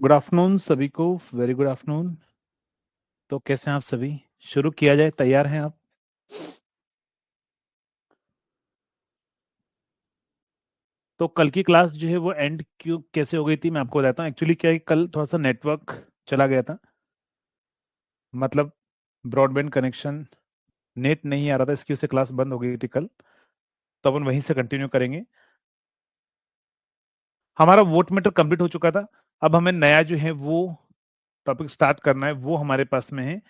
Good afternoon सभी को, very good afternoon. तो कैसे हैं आप सभी? शुरू किया जाए, तैयार हैं आप? तो कल की क्लास जो है वो एंड क्यों कैसे हो गई थी मैं आपको बताता हूँ। एक्चुअली क्या है, कल थोड़ा सा नेटवर्क चला गया था, मतलब ब्रॉडबैंड कनेक्शन, नेट नहीं आ रहा था, इसकी वजह से क्लास बंद हो गई थी कल। तो अपन वहीं से कंटिन्यू करेंगे। हमारा वोट मीटर कंप्लीट हो चुका था। अब हमें नया जो है वो टॉपिक स्टार्ट करना है। वो हमारे पास में है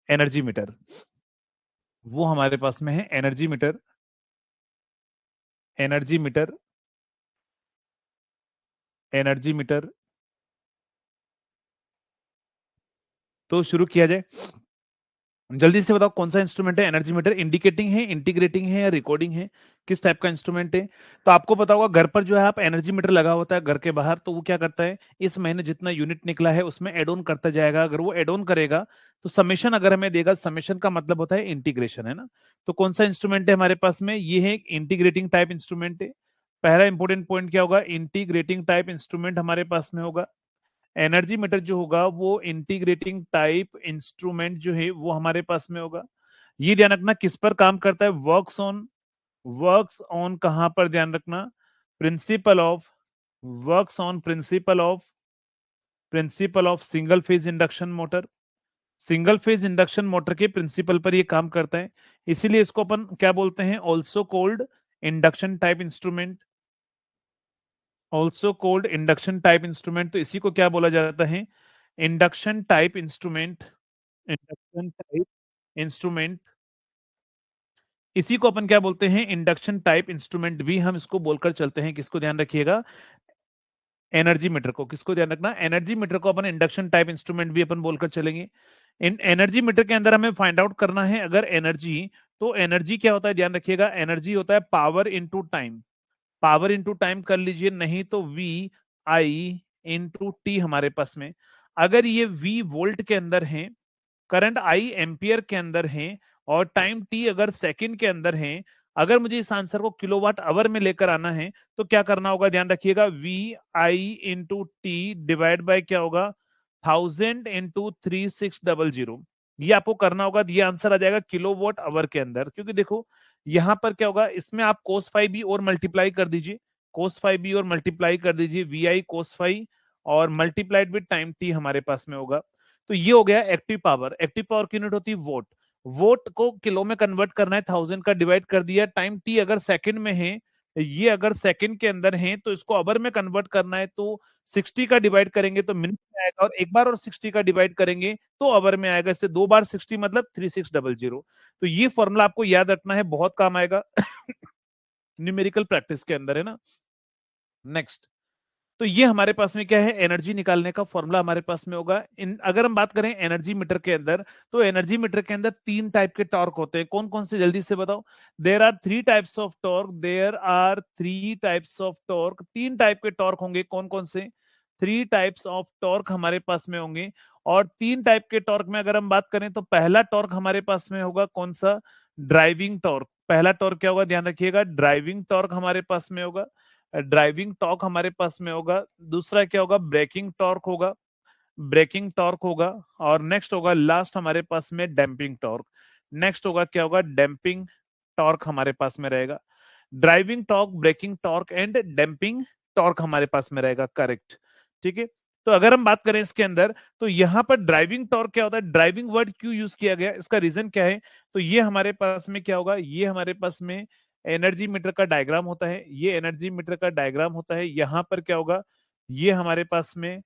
एनर्जी मीटर। वो हमारे पास में है energy meter. Energy meter. Energy meter. तो शुरू किया जाए। जल्दी से बताओ कौन सा इंस्ट्रूमेंट है एनर्जी मीटर? इंडिकेटिंग है, इंटीग्रेटिंग है या रिकॉर्डिंग है? किस टाइप का इंस्ट्रूमेंट है? तो आपको पता होगा घर पर जो है आप एनर्जी मीटर लगा होता है घर के बाहर, तो वो क्या करता है, इस महीने जितना यूनिट निकला है उसमें एड ऑन करता जाएगा। अगर वो एड ऑन करेगा तो समेशन अगर हमें देगा, समेशन का मतलब होता है इंटीग्रेशन, है ना। तो कौन सा इंस्ट्रूमेंट है हमारे पास में? ये है इंटीग्रेटिंग टाइप इंस्ट्रूमेंट है। पहला इंपॉर्टेंट पॉइंट क्या होगा? इंटीग्रेटिंग टाइप इंस्ट्रूमेंट हमारे पास में होगा। एनर्जी मीटर जो होगा वो इंटीग्रेटिंग टाइप इंस्ट्रूमेंट जो है वो हमारे पास में होगा। ये ध्यान रखना किस पर काम करता है? वर्क्स ऑन कहां पर ध्यान रखना? Principle of principle of single phase induction motor. Single phase induction motor के प्रिंसिपल पर ये काम करता है, इसीलिए इसको अपन क्या बोलते हैं? Also cold induction type instrument. Also cold induction type instrument, तो इसी को क्या बोला जाता है? Induction type instrument. Induction type instrument, इसी को अपन क्या बोलते हैं? इंडक्शन टाइप इंस्ट्रूमेंट भी हम इसको बोलकर चलते हैं। किसको ध्यान रखिएगा? एनर्जी मीटर को। किसको ध्यान रखना? एनर्जी मीटर को अपन इंडक्शन टाइप इंस्ट्रूमेंट भी अपन बोलकर चलेंगे। इन एनर्जी मीटर के अंदर हमें फाइंड आउट करना है अगर एनर्जी, तो एनर्जी क्या होता है ध्यान रखिएगा? एनर्जी होता है power into time. Power into time कर लीजिए, नहीं तो वी आई इंटू टी हमारे पास में। अगर ये वी वोल्ट के अंदर है, करंट आई एम्पियर के अंदर है, और टाइम टी अगर सेकंड के अंदर है, अगर मुझे इस आंसर को किलोवाट आवर में लेकर आना है तो क्या करना होगा? ध्यान रखिएगा, V I into T divide by क्या होगा? 1000 इंटू 3600। ये आपको करना होगा, ये आंसर आ जाएगा किलोवाट आवर के अंदर। क्योंकि देखो यहां पर क्या होगा, इसमें आप कोस फाइव भी और मल्टीप्लाई कर दीजिए, कोस फाइव भी और मल्टीप्लाई कर दीजिए, वी आई कोस फाइव और मल्टीप्लाइड विद टाइम टी हमारे पास में होगा। तो ये हो गया एक्टिव पावर। एक्टिव पावर की यूनिट होती है वोट। वोट को किलो में कन्वर्ट करना है, 1000 का डिवाइड कर दिया। टाइम टी अगर सेकंड में है, ये अगर सेकंड के अंदर है, तो इसको अवर में कन्वर्ट करना है, तो 60 का डिवाइड करेंगे तो मिनट में आएगा, और एक बार और 60 का डिवाइड करेंगे तो अवर में आएगा। इससे दो बार 60 मतलब 3600। तो ये फॉर्मूला आपको याद रखना है, बहुत काम आएगा न्यूमेरिकल प्रैक्टिस के अंदर, है ना। नेक्स्ट, तो ये हमारे पास में क्या है? एनर्जी निकालने का फॉर्मूला हमारे पास में होगा। इन अगर हम बात करें एनर्जी मीटर के अंदर, तो एनर्जी मीटर के अंदर तीन टाइप के टॉर्क होते हैं। कौन कौन से? जल्दी से बताओ। There are three types of torque. There are three types of torque. तीन टाइप के टॉर्क होंगे। कौन कौन से? थ्री टाइप्स ऑफ टॉर्क हमारे पास में होंगे। और तीन टाइप के टॉर्क में अगर हम बात करें तो पहला टॉर्क हमारे पास में होगा कौन सा? Driving torque. पहला टॉर्क क्या होगा? ध्यान रखिएगा, ड्राइविंग टॉर्क हमारे पास में होगा। ड्राइविंग टॉर्क हमारे पास में होगा। दूसरा क्या होगा? ब्रेकिंग टॉर्क होगा। ब्रेकिंग टॉर्क होगा। और नेक्स्ट होगा लास्ट हमारे पास में डैम्पिंग टॉर्क। नेक्स्ट होगा क्या होगा? डैम्पिंग टॉर्क हमारे पास में रहेगा। Driving torque, braking torque and damping torque हमारे पास में रहेगा। करेक्ट, ठीक है। तो अगर हम बात करें इसके अंदर, तो यहां पर ड्राइविंग टॉर्क क्या होता है? ड्राइविंग वर्ड क्यों यूज किया गया, इसका रीजन क्या है? तो ये हमारे पास में क्या होगा? ये हमारे पास में एनर्जी मीटर का डायग्राम होता है। ये एनर्जी मीटर का डायग्राम होता है। यहां पर क्या होगा? ये हमारे पास में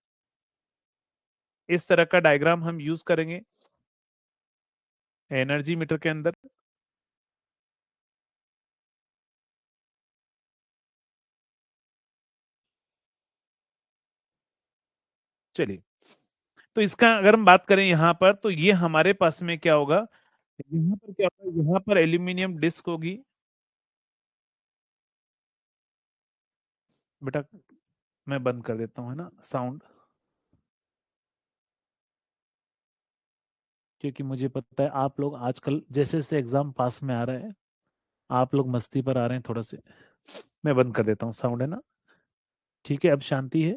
इस तरह का डायग्राम हम यूज करेंगे एनर्जी मीटर के अंदर। चलिए, तो इसका अगर हम बात करें यहां पर, तो ये हमारे पास में क्या होगा? यहाँ पर क्या होगा? यहाँ पर एल्यूमिनियम डिस्क होगी। बेटा मैं बंद कर देता हूँ, है ना, साउंड, क्योंकि मुझे पता है आप लोग आजकल जैसे जैसे एग्जाम पास में आ रहा है, आप लोग मस्ती पर आ रहे हैं थोड़ा से। मैं बंद कर देता हूँ साउंड, है ना। ठीक है, अब शांति है।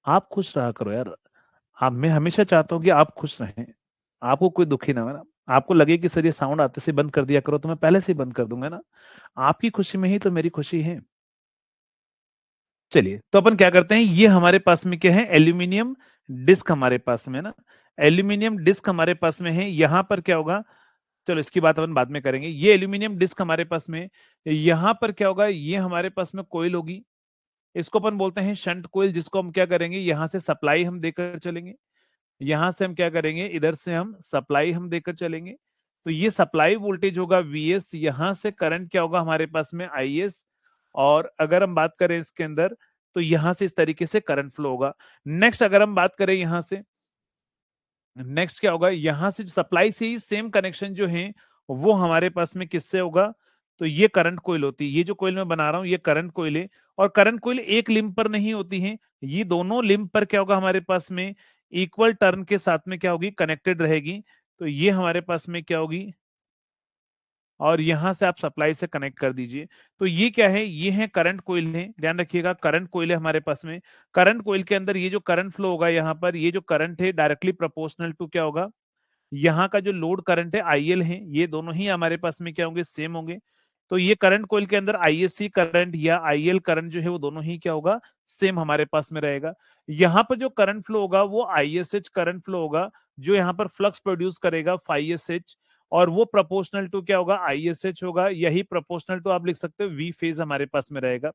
आप खुश रहा करो यार। आप, मैं हमेशा चाहता हूँ कि आप खुश रहें, आपको कोई दुखी ना हो ना। आपको लगे कि सर ये साउंड आते से बंद कर दिया करो, तो मैं पहले से ही बंद कर दूंगा ना। आपकी खुशी में ही तो मेरी खुशी है। चलिए, तो अपन क्या करते हैं, ये हमारे पास में क्या है, एल्यूमिनियम डिस्क हमारे पास में ना। एल्यूमिनियम डिस्क हमारे पास में है। यहां पर क्या होगा, चलो इसकी बात अपन बाद में करेंगे। ये एल्यूमिनियम डिस्क हमारे पास में, यहां पर क्या होगा, ये हमारे पास में कोयल होगी। इसको अपन बोलते हैं शंट कोयल, जिसको हम क्या करेंगे, यहां से सप्लाई हम देकर चलेंगे। यहां से हम क्या करेंगे, इधर से हम सप्लाई हम देकर चलेंगे। तो ये सप्लाई वोल्टेज होगा Vs, यहां से करंट क्या होगा हमारे पास में Is। और अगर हम बात करें इसके अंदर, तो यहां से इस तरीके से करंट फ्लो होगा। नेक्स्ट अगर हम बात करें यहां से, नेक्स्ट क्या होगा, यहां से सप्लाई से ही सेम कनेक्शन जो है वो हमारे पास में किससे होगा, तो ये करंट कोइल होती है। ये जो कोइल मैं बना रहा हूं ये करंट कोइल है। और करंट कोइल एक लिंब पर नहीं होती है, ये दोनों लिंब पर क्या होगा हमारे पास में, इक्वल टर्न के साथ में क्या होगी, कनेक्टेड रहेगी। तो ये हमारे पास में क्या होगी, और यहां से आप सप्लाई से कनेक्ट कर दीजिए। तो ये क्या है, ये है करंट कोइल है, ध्यान रखिएगा करंट कोइल है हमारे पास में। करंट कोइल के अंदर ये जो करंट फ्लो होगा यहाँ पर, ये जो करंट है डायरेक्टली प्रोपोर्शनल टू क्या होगा, यहाँ का जो लोड करंट है आईएल है, ये दोनों ही हमारे पास में क्या होंगे, सेम होंगे। तो ये करंट कोइल के अंदर आईएससी करंट या आईएल करंट जो है वो दोनों ही क्या होगा, सेम हमारे पास में रहेगा। यहाँ पर जो करंट फ्लो होगा वो आईएसएच करंट फ्लो होगा, जो यहाँ पर फ्लक्स प्रोड्यूस करेगा 5एसएच। और वो प्रोपोर्शनल टू क्या होगा, आईएसएच होगा। यही प्रोपोर्शनल टू आप लिख सकते हो वी फेज हमारे पास में रहेगा।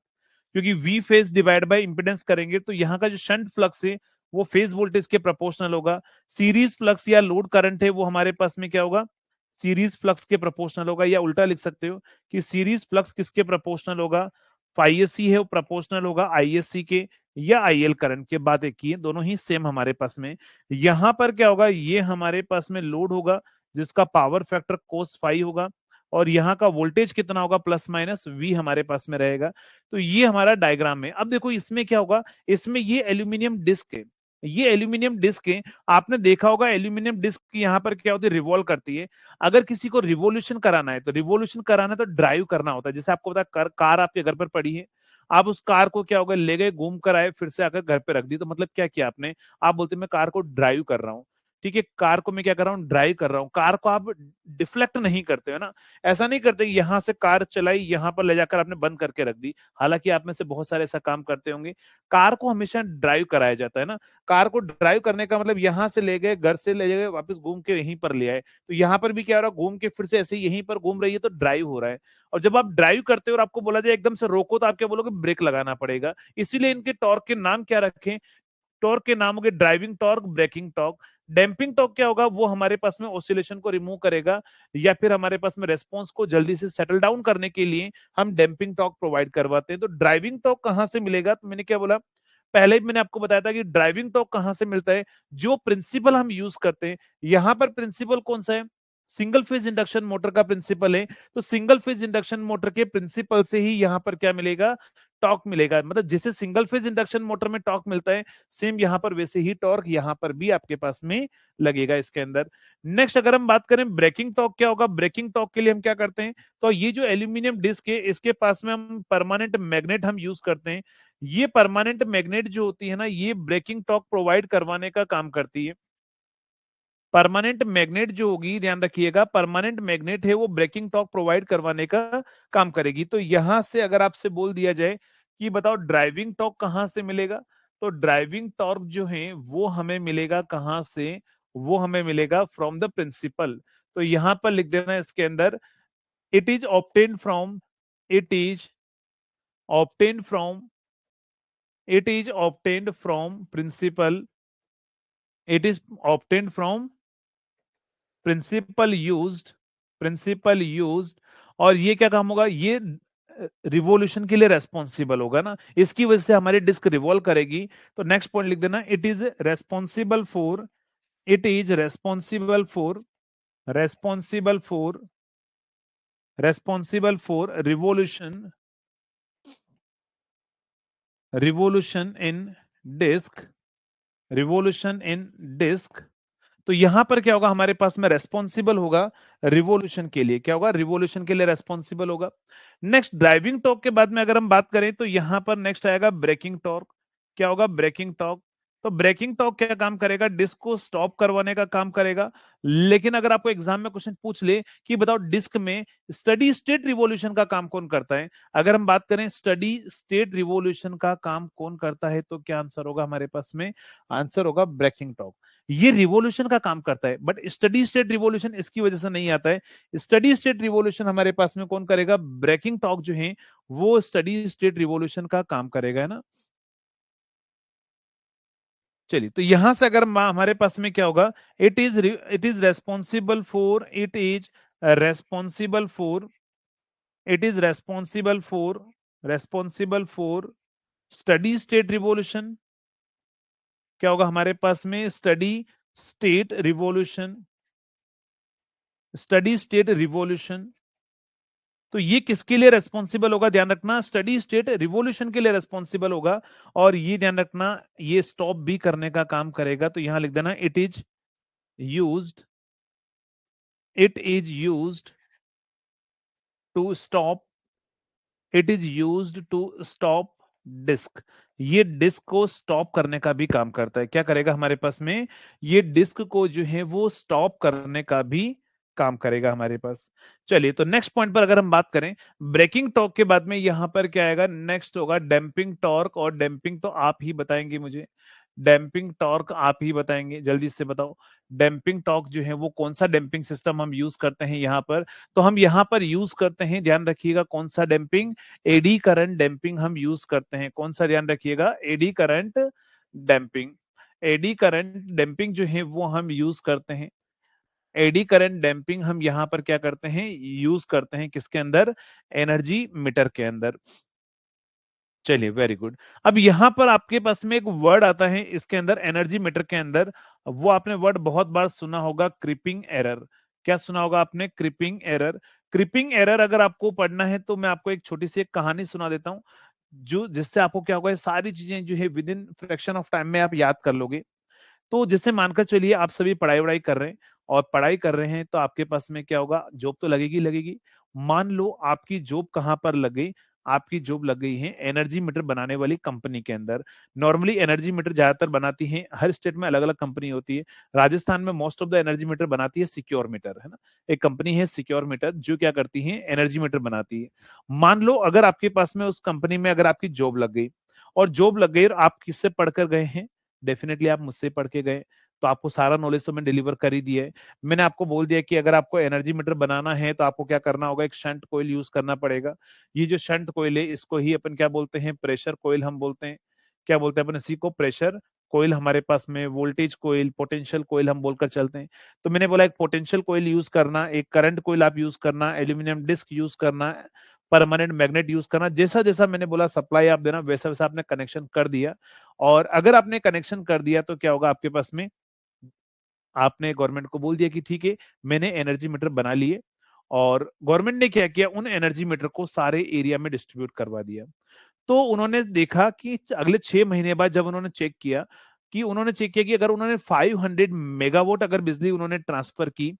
क्योंकि V phase divide by impedance करेंगे तो यहाँ का जो शंट फ्लक्स है वो फेज वोल्टेज के प्रोपोर्शनल होगा। सीरीज फ्लक्स या लोड करंट है वो हमारे पास में क्या होगा, सीरीज फ्लक्स के प्रोपोर्शनल होगा। या उल्टा लिख सकते हो कि सीरीज फ्लक्स किसके प्रोपोर्शनल होगा, फाइएससी है वो प्रोपोर्शनल होगा आईएससी के या आईएल करंट के। बात एक ही है, दोनों ही सेम हमारे पास में। यहां पर क्या होगा, ये हमारे पास में लोड होगा जिसका पावर फैक्टर कोस फाइव होगा। और यहाँ का वोल्टेज कितना होगा, प्लस माइनस वी हमारे पास में रहेगा। तो ये हमारा डायग्राम है। अब देखो इसमें क्या होगा, इसमें ये एल्यूमिनियम डिस्क है, ये एल्यूमिनियम डिस्क है। आपने देखा होगा एल्यूमिनियम डिस्क यहाँ पर क्या होती है, रिवॉल्व करती है। अगर किसी को रिवोल्यूशन कराना है, तो रिवोल्यूशन कराना है तो ड्राइव करना होता है। जैसे आपको पता है कार आपके घर पर पड़ी है, आप उस कार को क्या होगा, ले गए घूम कर आए, फिर से आकर घर पे रख दी, तो मतलब क्या किया आपने, आप बोलते मैं कार को ड्राइव कर रहा हूँ। ठीक है, कार को मैं क्या कर रहा हूँ, ड्राइव कर रहा हूँ। कार को आप डिफ्लेक्ट नहीं करते हो ना, ऐसा नहीं करते यहां से कार चलाई यहां पर ले जाकर आपने बंद करके रख दी। हालांकि आप में से बहुत सारे ऐसा काम करते होंगे। कार को हमेशा ड्राइव कराया जाता है ना। कार को ड्राइव करने का मतलब यहां से ले गए, घर से ले गए, वापस घूम के यहीं पर ले आए। तो यहाँ पर भी क्या हो रहा है, घूम के फिर से ऐसे ही यहीं पर घूम रही है, तो ड्राइव हो रहा है। और जब आप ड्राइव करते हो और आपको बोला जाए एकदम से रोको, तो आप क्या बोलोगे, ब्रेक लगाना पड़ेगा। इसीलिए इनके टॉर्क के नाम क्या रखें, टॉर्क के नाम हो गए driving torque, braking torque. Damping torque क्या होगा, वो हमारे पास में ऑसिलेशन को रिमूव करेगा, या फिर हमारे पास में रेस्पॉन्स को जल्दी से सेटल डाउन करने के लिए हम डैम्पिंग टॉर्क प्रोवाइड करवाते हैं। तो ड्राइविंग टॉर्क कहां से मिलेगा, तो मैंने क्या बोला, पहले ही मैंने आपको बताया था कि ड्राइविंग टॉर्क कहां से मिलता है, जो प्रिंसिपल हम यूज करते हैं। यहां पर प्रिंसिपल कौन सा है, सिंगल फेज इंडक्शन मोटर का प्रिंसिपल है। तो सिंगल फेज इंडक्शन मोटर के प्रिंसिपल से ही यहां पर क्या मिलेगा, टॉर्क मिलेगा। मतलब जैसे सिंगल फेज इंडक्शन मोटर में टॉर्क मिलता है, सेम यहां पर वैसे ही टॉर्क यहां पर भी आपके पास में लगेगा इसके अंदर। नेक्स्ट अगर हम बात करें ब्रेकिंग टॉर्क क्या होगा, ब्रेकिंग टॉर्क के लिए हम क्या करते हैं, तो ये जो एल्यूमिनियम डिस्क है इसके पास में हम परमानेंट मैग्नेट हम यूज करते हैं। ये परमानेंट मैग्नेट जो होती है ना, ये ब्रेकिंग टॉर्क प्रोवाइड करवाने का काम करती है। परमानेंट मैग्नेट जो होगी, ध्यान रखिएगा, परमानेंट मैग्नेट है वो ब्रेकिंग टॉर्क प्रोवाइड करवाने का काम करेगी। तो यहां से अगर आपसे बोल दिया जाए कि बताओ ड्राइविंग टॉर्क कहां से मिलेगा, तो ड्राइविंग टॉर्क जो है वो हमें मिलेगा कहां से, वो हमें मिलेगा फ्रॉम द प्रिंसिपल। तो यहां पर लिख देना इसके अंदर, it is obtain from, it is obtain from, it is obtained from principle, it is obtained from principle used, principle used. और ये क्या काम होगा, ये रिवॉल्यूशन के लिए रेस्पॉन्सिबल होगा ना, इसकी वजह से हमारी डिस्क रिवॉल्व करेगी। तो नेक्स्ट पॉइंट लिख देना, it is responsible for, it is responsible for, responsible for, responsible for revolution, revolution in disc, revolution in disc. तो यहां पर क्या होगा, हमारे पास में रेस्पॉन्सिबल होगा रिवॉल्यूशन के लिए, क्या होगा, रिवॉल्यूशन के लिए रेस्पॉन्सिबल होगा। नेक्स्ट ड्राइविंग टॉर्क के बाद में अगर हम बात करें, तो यहां पर नेक्स्ट आएगा ब्रेकिंग टॉर्क। क्या होगा, ब्रेकिंग टॉर्क। तो ब्रेकिंग टॉर्क क्या काम करेगा, डिस्क को स्टॉप करवाने का काम करेगा। लेकिन अगर आपको एग्जाम में क्वेश्चन पूछ ले कि बताओ डिस्क में स्टडी स्टेट रिवॉल्यूशन का काम कौन करता है, अगर हम बात करें स्टडी स्टेट रिवॉल्यूशन का काम कौन करता है, तो क्या आंसर होगा हमारे पास में, आंसर होगा ब्रेकिंग टॉर्क। ये रिवॉल्यूशन का काम करता है, बट स्टडी स्टेट रिवॉल्यूशन इसकी वजह से नहीं आता है। स्टडी स्टेट रिवॉल्यूशन हमारे पास में कौन करेगा, ब्रेकिंग टॉर्क जो है वो स्टडी स्टेट रिवॉल्यूशन का काम करेगा, है ना। चलिए, तो यहां से अगर हमारे पास में क्या होगा, it is responsible for responsible for it is responsible for steady state revolution. क्या होगा हमारे पास में, state revolution steady state revolution. तो ये किसके लिए रेस्पॉन्सिबल होगा, ध्यान रखना, स्टडी स्टेट रिवॉल्यूशन के लिए रेस्पॉन्सिबल होगा। और ये ध्यान रखना, ये स्टॉप भी करने का काम करेगा। तो यहां लिख देना, used it is used to stop it is used to stop disc. ये डिस्क को स्टॉप करने का भी काम करता है। क्या करेगा हमारे पास में, ये डिस्क को जो है वो स्टॉप करने का भी काम करेगा हमारे पास। चलिए, तो नेक्स्ट पॉइंट पर अगर हम बात करें, ब्रेकिंग टॉर्क के बाद में यहां पर क्या आएगा, नेक्स्ट होगा डैम्पिंग टॉर्क। और डैम्पिंग तो आप ही बताएंगे मुझे, डैम्पिंग टॉर्क आप ही बताएंगे, जल्दी से बताओ। डैम्पिंग टॉर्क जो है वो कौन सा डैम्पिंग सिस्टम हम यूज करते हैं यहाँ पर, तो हम यहाँ पर यूज करते हैं, ध्यान रखिएगा, कौन सा डैम्पिंग, एडी करंट डैम्पिंग हम यूज करते हैं। कौन सा, ध्यान रखिएगा, eddy current damping. Eddy current damping जो है वो हम यूज करते हैं। एडी करंट डैम्पिंग हम यहाँ पर क्या करते हैं, यूज करते हैं, किसके अंदर, एनर्जी मीटर के अंदर। चलिए, वेरी गुड। अब यहां पर आपके पास में एक वर्ड आता है इसके अंदर, एनर्जी मीटर के अंदर, वो आपने वर्ड बहुत बार सुना होगा, क्रीपिंग एरर। क्या सुना होगा आपने, क्रीपिंग एरर। क्रीपिंग एरर अगर आपको पढ़ना है तो मैं आपको एक छोटी सी एक कहानी सुना देता हूं, जो जिससे आपको क्या होगा, ये सारी चीजें जो है with in fraction of time में आप याद कर लोगे। तो जैसे मानकर चलिए आप सभी पढ़ाई वढ़ाई कर रहे हैं, और पढ़ाई कर रहे हैं तो आपके पास में क्या होगा, जॉब तो लगेगी लगेगी। मान लो आपकी जॉब कहां पर लग गई, आपकी जॉब लग गई है एनर्जी मीटर बनाने वाली कंपनी के अंदर। नॉर्मली एनर्जी मीटर ज्यादातर बनाती है, हर स्टेट में अलग अलग कंपनी होती है। राजस्थान में most of the energy meter बनाती है सिक्योर मीटर, है ना। एक कंपनी है सिक्योर मीटर जो क्या करती है, एनर्जी मीटर बनाती है। मान लो अगर आपके पास में उस कंपनी में अगर आपकी जॉब लग गई, और जॉब लग गई और आप किससे पढ़कर गए हैं, डेफिनेटली आप मुझसे पढ़ के गए, तो आपको सारा नॉलेज तो मैं डिलीवर कर ही दिया है। मैंने आपको बोल दिया कि अगर आपको एनर्जी मीटर बनाना है तो आपको क्या करना होगा, एक शंट कॉइल यूज करना पड़ेगा। ये जो शंट कॉइल है इसको ही अपन क्या बोलते हैं, प्रेशर कॉइल हम बोलते हैं। क्या बोलते हैं अपन इसी को, प्रेशर कोयल। हमारे पास में वोल्टेज कोयल, पोटेंशियल कोयल हम बोलकर चलते हैं। तो मैंने बोला एक पोटेंशियल कोयल यूज करना, एक करंट कोयल आप यूज करना, एल्यूमिनियम डिस्क यूज करना, परमानेंट मैग्नेट यूज करना। जैसा जैसा मैंने बोला सप्लाई आप देना, वैसा वैसा आपने कनेक्शन कर दिया। और अगर आपने कनेक्शन कर दिया तो क्या होगा आपके पास में, आपने गवर्नमेंट को बोल दिया कि ठीक है मैंने एनर्जी मीटर बना लिए। और गवर्नमेंट ने क्या किया, उन एनर्जी मीटर को सारे एरिया में डिस्ट्रीब्यूट करवा दिया। तो उन्होंने देखा कि अगले 6 महीने बाद जब उन्होंने चेक किया, कि अगर उन्होंने 500 मेगावाट अगर बिजली उन्होंने ट्रांसफर की,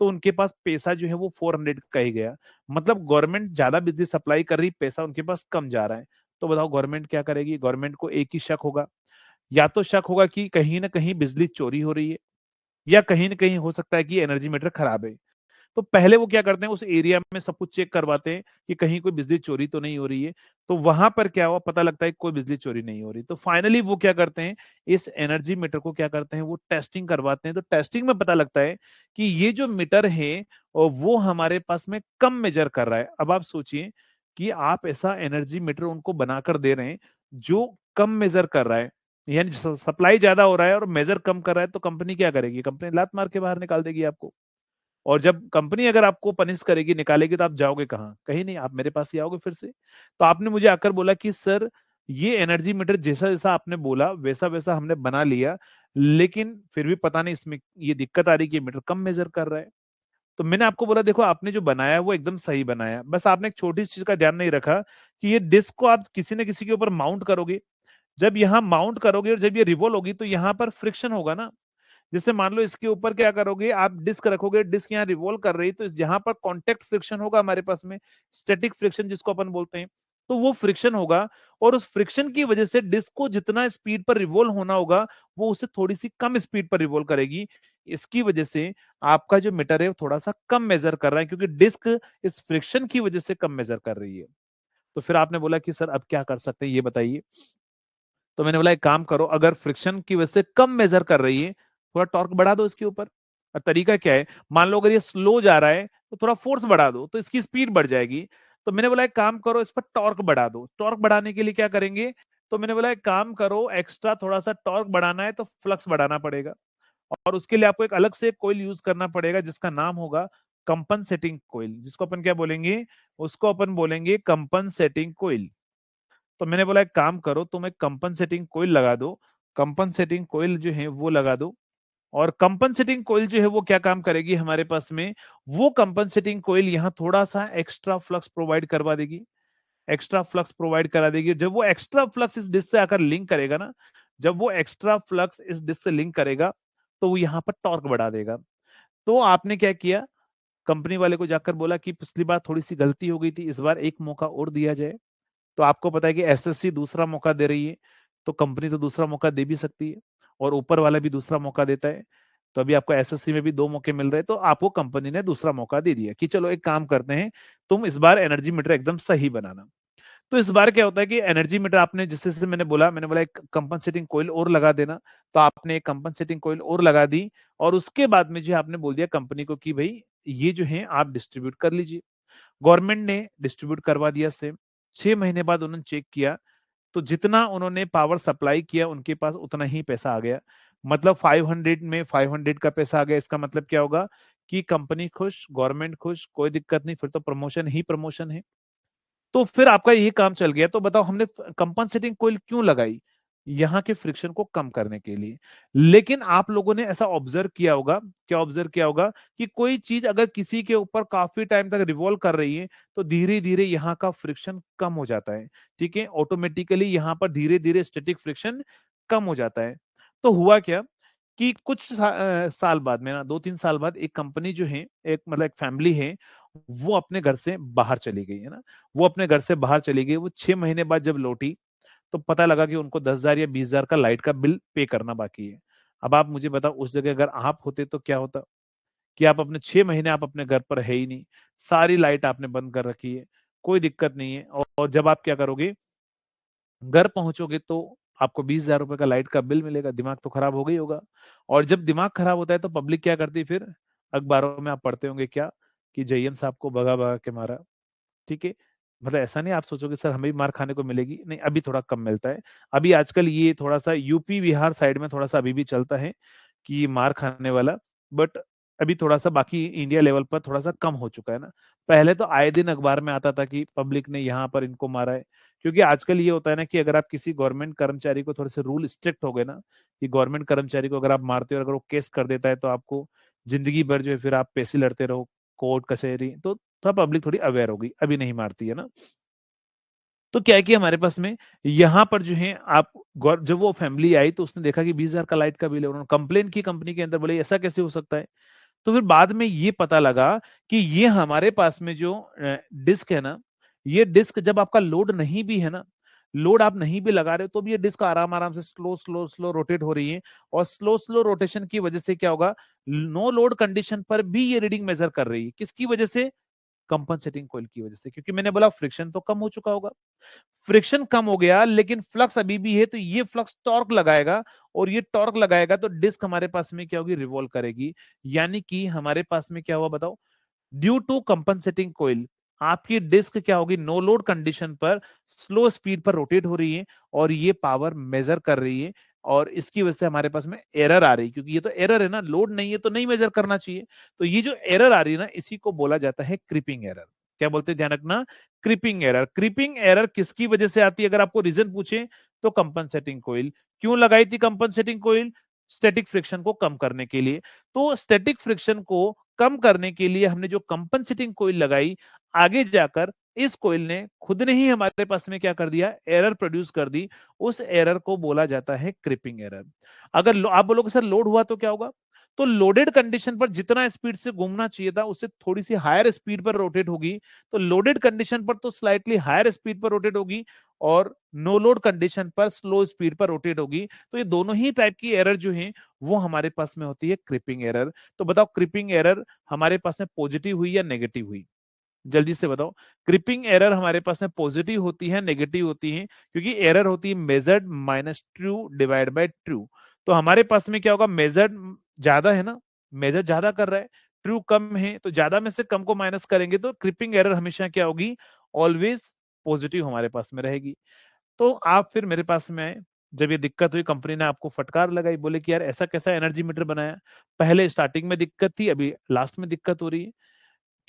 तो उनके पास पैसा जो है वो 400 का ही गया। मतलब गवर्नमेंट ज्यादा बिजली सप्लाई कर रही, पैसा उनके पास कम जा रहा है। तो बताओ गवर्नमेंट क्या करेगी, गवर्नमेंट को एक ही शक होगा, या तो शक होगा कि कहीं ना कहीं बिजली चोरी हो रही है, या कहीं ना कहीं हो सकता है कि एनर्जी मीटर खराब है। तो पहले वो क्या करते हैं, उस एरिया में सब कुछ चेक करवाते हैं कि कहीं कोई बिजली चोरी तो नहीं हो रही है। तो वहां पर क्या हुआ, पता लगता है कि कोई बिजली चोरी नहीं हो रही। तो फाइनली वो क्या करते हैं, इस एनर्जी मीटर को क्या करते हैं, वो टेस्टिंग करवाते हैं। तो टेस्टिंग में पता लगता है कि ये जो मीटर है और वो हमारे पास में कम मेजर कर रहा है। अब आप सोचिए कि आप ऐसा एनर्जी मीटर उनको बनाकर दे रहे हैं जो कम मेजर कर रहा है, यानी सप्लाई ज्यादा हो रहा है और मेजर कम कर रहा है, तो कंपनी क्या करेगी, कंपनी लात मार के बाहर निकाल देगी आपको। और जब कंपनी अगर आपको पनिश करेगी, निकालेगी, तो आप जाओगे कहाँ, कहीं नहीं, आप मेरे पास ही आओगे फिर से। तो आपने मुझे आकर बोला कि सर ये एनर्जी मीटर जैसा जैसा आपने बोला वैसा वैसा हमने बना लिया, लेकिन फिर भी पता नहीं इसमें ये दिक्कत आ रही कि ये मीटर कम मेजर कर रहा है। तो मैंने आपको बोला देखो आपने जो बनाया है वो एकदम सही बनाया, बस आपने एक छोटी सी चीज का ध्यान नहीं रखा कि ये डिस्क को आप किसी न किसी के ऊपर माउंट करोगे। जब यहाँ माउंट करोगे और जब ये रिवॉल्व होगी तो यहाँ पर फ्रिक्शन होगा ना। जैसे मान लो इसके ऊपर क्या करोगे, आप डिस्क रखोगे, डिस्क यहाँ रिवॉल्व कर रही है, तो यहाँ पर कॉन्टेक्ट फ्रिक्शन होगा हमारे पास में, स्टैटिक फ्रिक्शन जिसको अपन बोलते हैं। तो वो फ्रिक्शन होगा और उस फ्रिक्शन की वजह से डिस्क को जितना स्पीड पर रिवॉल्व होना होगा वो उससे थोड़ी सी कम स्पीड पर रिवॉल्व करेगी। इसकी वजह से आपका जो मीटर है वो थोड़ा सा कम मेजर कर रहा है, क्योंकि डिस्क इस फ्रिक्शन की वजह से कम मेजर कर रही है। तो फिर आपने बोला कि सर अब क्या कर सकते हैं ये बताइए। तो मैंने बोला एक काम करो, अगर फ्रिक्शन की वजह से कम मेजर कर रही है, थोड़ा टॉर्क बढ़ा दो इसके ऊपर। और तरीका क्या है, मान लो अगर ये स्लो जा रहा है तो थोड़ा फोर्स बढ़ा दो तो इसकी स्पीड बढ़ जाएगी। तो मैंने बोला एक काम करो, इस पर टॉर्क बढ़ा दो। टॉर्क बढ़ाने के लिए क्या करेंगे, तो मैंने बोला एक काम करो, एक्स्ट्रा थोड़ा सा टॉर्क बढ़ाना है तो फ्लक्स बढ़ाना पड़ेगा, और उसके लिए आपको एक अलग से कोइल यूज करना पड़ेगा जिसका नाम होगा कंपनसेटिंग कोइल, जिसको अपन क्या बोलेंगे, उसको अपन बोलेंगे कंपनसेटिंग कोइल। तो मैंने बोला एक काम करो, तुम एक कंपनसेटिंग कोइल लगा दो। कंपनसेटिंग कोइल जो है वो लगा दो। और कंपनसेटिंग कोइल जो है वो क्या काम करेगी हमारे पास में, वो कंपनसेटिंग कोइल यहाँ थोड़ा सा एक्स्ट्रा फ्लक्स प्रोवाइड करवा देगी। एक्स्ट्रा फ्लक्स प्रोवाइड करा देगी। जब वो एक्स्ट्रा फ्लक्स इस डिस्क से आकर लिंक करेगा ना, जब वो एक्स्ट्रा फ्लक्स इस डिस्क से लिंक करेगा तो वो यहाँ पर टॉर्क बढ़ा देगा। तो आपने क्या किया, कंपनी वाले को जाकर बोला कि पिछली बार थोड़ी सी गलती हो गई थी, इस बार एक मौका और दिया जाए। तो आपको पता है कि एसएससी दूसरा मौका दे रही है, तो कंपनी तो दूसरा मौका दे भी सकती है, और ऊपर वाला भी दूसरा मौका देता है। तो अभी आपको एसएससी में भी 2 मौके मिल रहे हैं, तो आपको कंपनी ने दूसरा मौका दे दिया कि चलो एक काम करते हैं, तुम इस बार एनर्जी मीटर एकदम सही बनाना। तो इस बार क्या होता है कि एनर्जी मीटर आपने जिस जैसे मैंने बोला एक कंपनसेटिंग कोइल और लगा देना। तो आपने एक कंपनसेटिंग कोइल और लगा दी, और उसके बाद में जो है आपने बोल दिया कंपनी को कि भाई ये जो है आप डिस्ट्रीब्यूट कर लीजिए। गवर्नमेंट ने डिस्ट्रीब्यूट करवा दिया सेम। 6 महीने बाद उन्होंने चेक किया, तो जितना उन्होंने पावर सप्लाई किया उनके पास उतना ही पैसा आ गया। मतलब 500 में 500 का पैसा आ गया। इसका मतलब क्या होगा कि कंपनी खुश, गवर्नमेंट खुश, कोई दिक्कत नहीं, फिर तो प्रमोशन ही प्रमोशन है। तो फिर आपका ये काम चल गया। तो बताओ हमने कंपनसेटिंग कोइल क्यों लगाई, यहाँ के फ्रिक्शन को कम करने के लिए। लेकिन आप लोगों ने ऐसा ऑब्जर्व किया होगा, क्या ऑब्जर्व किया होगा, कि कोई चीज अगर किसी के ऊपर काफी टाइम तक रिवॉल्व कर रही है तो धीरे धीरे यहाँ का फ्रिक्शन कम हो जाता है। ठीक है, ऑटोमेटिकली यहाँ पर धीरे धीरे स्टैटिक फ्रिक्शन कम हो जाता है। तो हुआ क्या कि कुछ साल बाद में ना, 2-3 साल बाद एक कंपनी जो है, एक मतलब एक फैमिली है, वो अपने घर से बाहर चली गई है ना। वो अपने घर से बाहर चली गई। वो 6 महीने बाद जब लौटी तो पता लगा कि उनको 10,000 या 20,000 का लाइट का बिल पे करना बाकी है। अब आप मुझे बताओ उस जगह अगर आप होते तो क्या होता, कि आप अपने 6 महीने आप अपने घर पर है ही नहीं, सारी लाइट आपने बंद कर रखी है, कोई दिक्कत नहीं है, और जब आप क्या करोगे, घर पहुंचोगे तो आपको 20,000 रुपए का लाइट का बिल मिलेगा। दिमाग तो खराब हो गई होगा। और जब दिमाग खराब होता है तो पब्लिक क्या करती है फिर, अखबारों में आप पढ़ते होंगे क्या, कि जयन साहब को भगा भगा के मारा। ठीक है, मतलब ऐसा नहीं आप सोचोगे सर हमें भी मार खाने को मिलेगी, नहीं, अभी थोड़ा कम मिलता है। अभी आजकल ये थोड़ा सा यूपी बिहार साइड में थोड़ा सा अभी भी चलता है कि मार खाने वाला, बट अभी थोड़ा सा बाकी इंडिया लेवल पर थोड़ा सा कम हो चुका है ना। पहले तो आए दिन अखबार में आता था कि पब्लिक ने यहाँ पर इनको मारा है। क्योंकि आजकल ये होता है ना कि अगर आप किसी गवर्नमेंट कर्मचारी को, थोड़े से रूल स्ट्रिक्ट हो गए ना, कि गवर्नमेंट कर्मचारी को अगर आप मारते हो और अगर वो केस कर देता है तो आपको जिंदगी भर जो है फिर आप पैसे लड़ते रहो, कोर्ट कचहरी। तो थोड़ा पब्लिक थोड़ी अवेयर होगी, अभी नहीं मारती है ना। तो क्या है कि हमारे पास में यहाँ पर जो है आप जब वो फैमिली आई तो उसने देखा कि 20,000 का लाइट का बिल है। उन्होंने कंप्लेन की कंपनी के अंदर, बोले ऐसा कैसे हो सकता है। तो फिर बाद में ये पता लगा कि ये हमारे पास में जो डिस्क है ना, ये डिस्क जब आपका लोड नहीं भी है ना, लोड आप नहीं भी लगा रहे हो तो भी ये डिस्क आराम आराम से स्लो स्लो स्लो रोटेट हो रही है। और स्लो स्लो रोटेशन की वजह से क्या होगा, नो लोड कंडीशन पर भी ये रीडिंग मेजर कर रही है। किसकी वजह से, कंपनसेटिंग कॉइल की वजह से। क्योंकि मैंने बोला फ्रिक्शन तो कम हो चुका होगा, फ्रिक्शन कम हो गया लेकिन फ्लक्स अभी भी है, तो ये फ्लक्स टॉर्क लगाएगा, और ये टॉर्क लगाएगा तो डिस्क हमारे पास में क्या होगी, रिवॉल्व करेगी। यानी कि हमारे पास में क्या हुआ बताओ, ड्यू टू कंपनसेटिंग कोइल आपकी डिस्क क्या होगी, नो लोड कंडीशन पर स्लो स्पीड पर रोटेट हो रही है, और ये पावर मेजर कर रही है। और इसकी वजह से हमारे पास में एरर आ रही है, क्योंकि ये तो एरर है ना, लोड नहीं है तो नहीं मेजर करना चाहिए। तो ये जो एरर आ रही है ना, इसी को बोला जाता है क्रीपिंग एरर। क्या बोलते हैं, ध्यान रखना, क्रीपिंग एरर। क्रीपिंग एरर किसकी वजह से आती है, अगर आपको रीजन पूछे तो कंपनसेटिंग कोइल। क्यों लगाई थी कंपनसेटिंग कोइल, स्टैटिक फ्रिक्शन को कम करने के लिए। तो स्टैटिक फ्रिक्शन को कम करने के लिए हमने जो कंपनसेटिंग कोइल लगाई, आगे जाकर इस कोइल ने खुद ने ही हमारे पास में क्या कर दिया, एरर प्रोड्यूस कर दी। उस एरर को बोला जाता है क्रिपिंग एरर। अगर आप बोलोगे सर लोड हुआ तो क्या होगा, तो लोडेड कंडीशन पर जितना स्पीड से घूमना चाहिए था उससे थोड़ी सी हायर स्पीड पर रोटेट होगी, तो लोडेड कंडीशन पर तो स्लाइटली हायर स्पीड पर रोटेट होगी और नो लोड कंडीशन पर स्लो स्पीड पर रोटेट होगी। तो ये दोनों ही टाइप की एरर जो है वो हमारे पास में होती है क्रिपिंग एरर। तो बताओ क्रिपिंग एरर हमारे पास में पॉजिटिव हुई या नेगेटिव हुई? जल्दी से बताओ। क्रिपिंग एरर हमारे पास में पॉजिटिव होती है नेगेटिव होती है? क्योंकि एरर होती है measured minus true divide by true. तो हमारे पास में क्या होगा, मेजर्ड ज्यादा है ना, मेजर ज्यादा कर रहा है, ट्रू कम है, तो ज्यादा में से कम को माइनस करेंगे तो क्रिपिंग एरर हमेशा क्या होगी, ऑलवेज पॉजिटिव हमारे पास में रहेगी। तो आप फिर मेरे पास में आए, जब ये दिक्कत हुई कंपनी ने आपको फटकार लगाई, बोले कि यार ऐसा कैसा एनर्जी मीटर बनाया, पहले स्टार्टिंग में दिक्कत थी अभी लास्ट में दिक्कत हो रही है।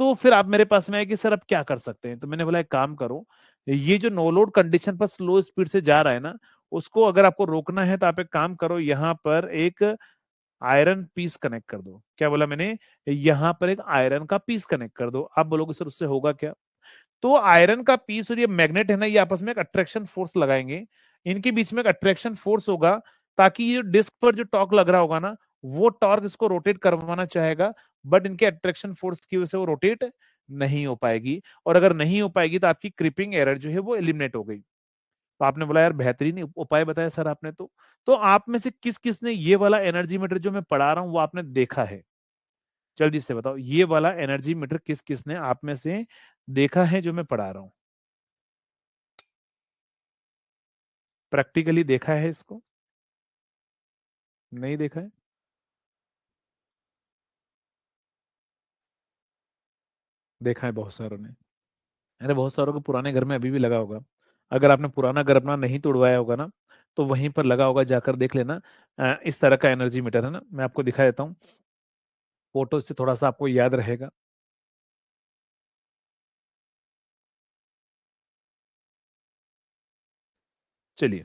तो फिर आप मेरे पास में आए कि सर अब क्या कर सकते हैं? तो मैंने बोला एक काम करो, ये जो नो लोड कंडीशन पर स्लो स्पीड से जा रहा है ना, उसको अगर आपको रोकना है तो आप एक काम करो, यहाँ पर एक आयरन पीस कनेक्ट कर दो। क्या बोला मैंने? यहाँ पर एक आयरन का पीस कनेक्ट कर दो। आप बोलोगे सर उससे होगा क्या? तो आयरन का पीस और ये मैग्नेट है ना, ये आपस में एक अट्रैक्शन फोर्स लगाएंगे, इनके बीच में एक अट्रैक्शन फोर्स होगा, ताकि ये डिस्क पर जो टॉर्क लग रहा होगा ना, वो टॉर्क इसको रोटेट करवाना चाहेगा, बट इनके अट्रैक्शन फोर्स की वजह से वो रोटेट नहीं हो पाएगी। और अगर नहीं हो पाएगी तो आपकी क्रिपिंग एरर जो है वो एलिमिनेट हो गई। तो आपने बोला यार बेहतरीन उपाय बताया सर आपने। तो आप में से किस किस ने ये वाला एनर्जी मीटर जो मैं पढ़ा रहा हूं वो आपने देखा है? जल्दी से बताओ, ये वाला एनर्जी मीटर किस किस ने आप में से देखा है जो मैं पढ़ा रहा हूं? प्रैक्टिकली देखा है इसको? नहीं देखा है? देखा है बहुत सारों ने। अरे बहुत सारों को पुराने घर में अभी भी लगा होगा। अगर आपने पुराना घर अपना नहीं तोड़वाया होगा ना, तो वहीं पर लगा होगा, जाकर देख लेना। इस तरह का एनर्जी मीटर है ना, मैं आपको दिखा देता हूँ फोटो से, थोड़ा सा आपको याद रहेगा। चलिए,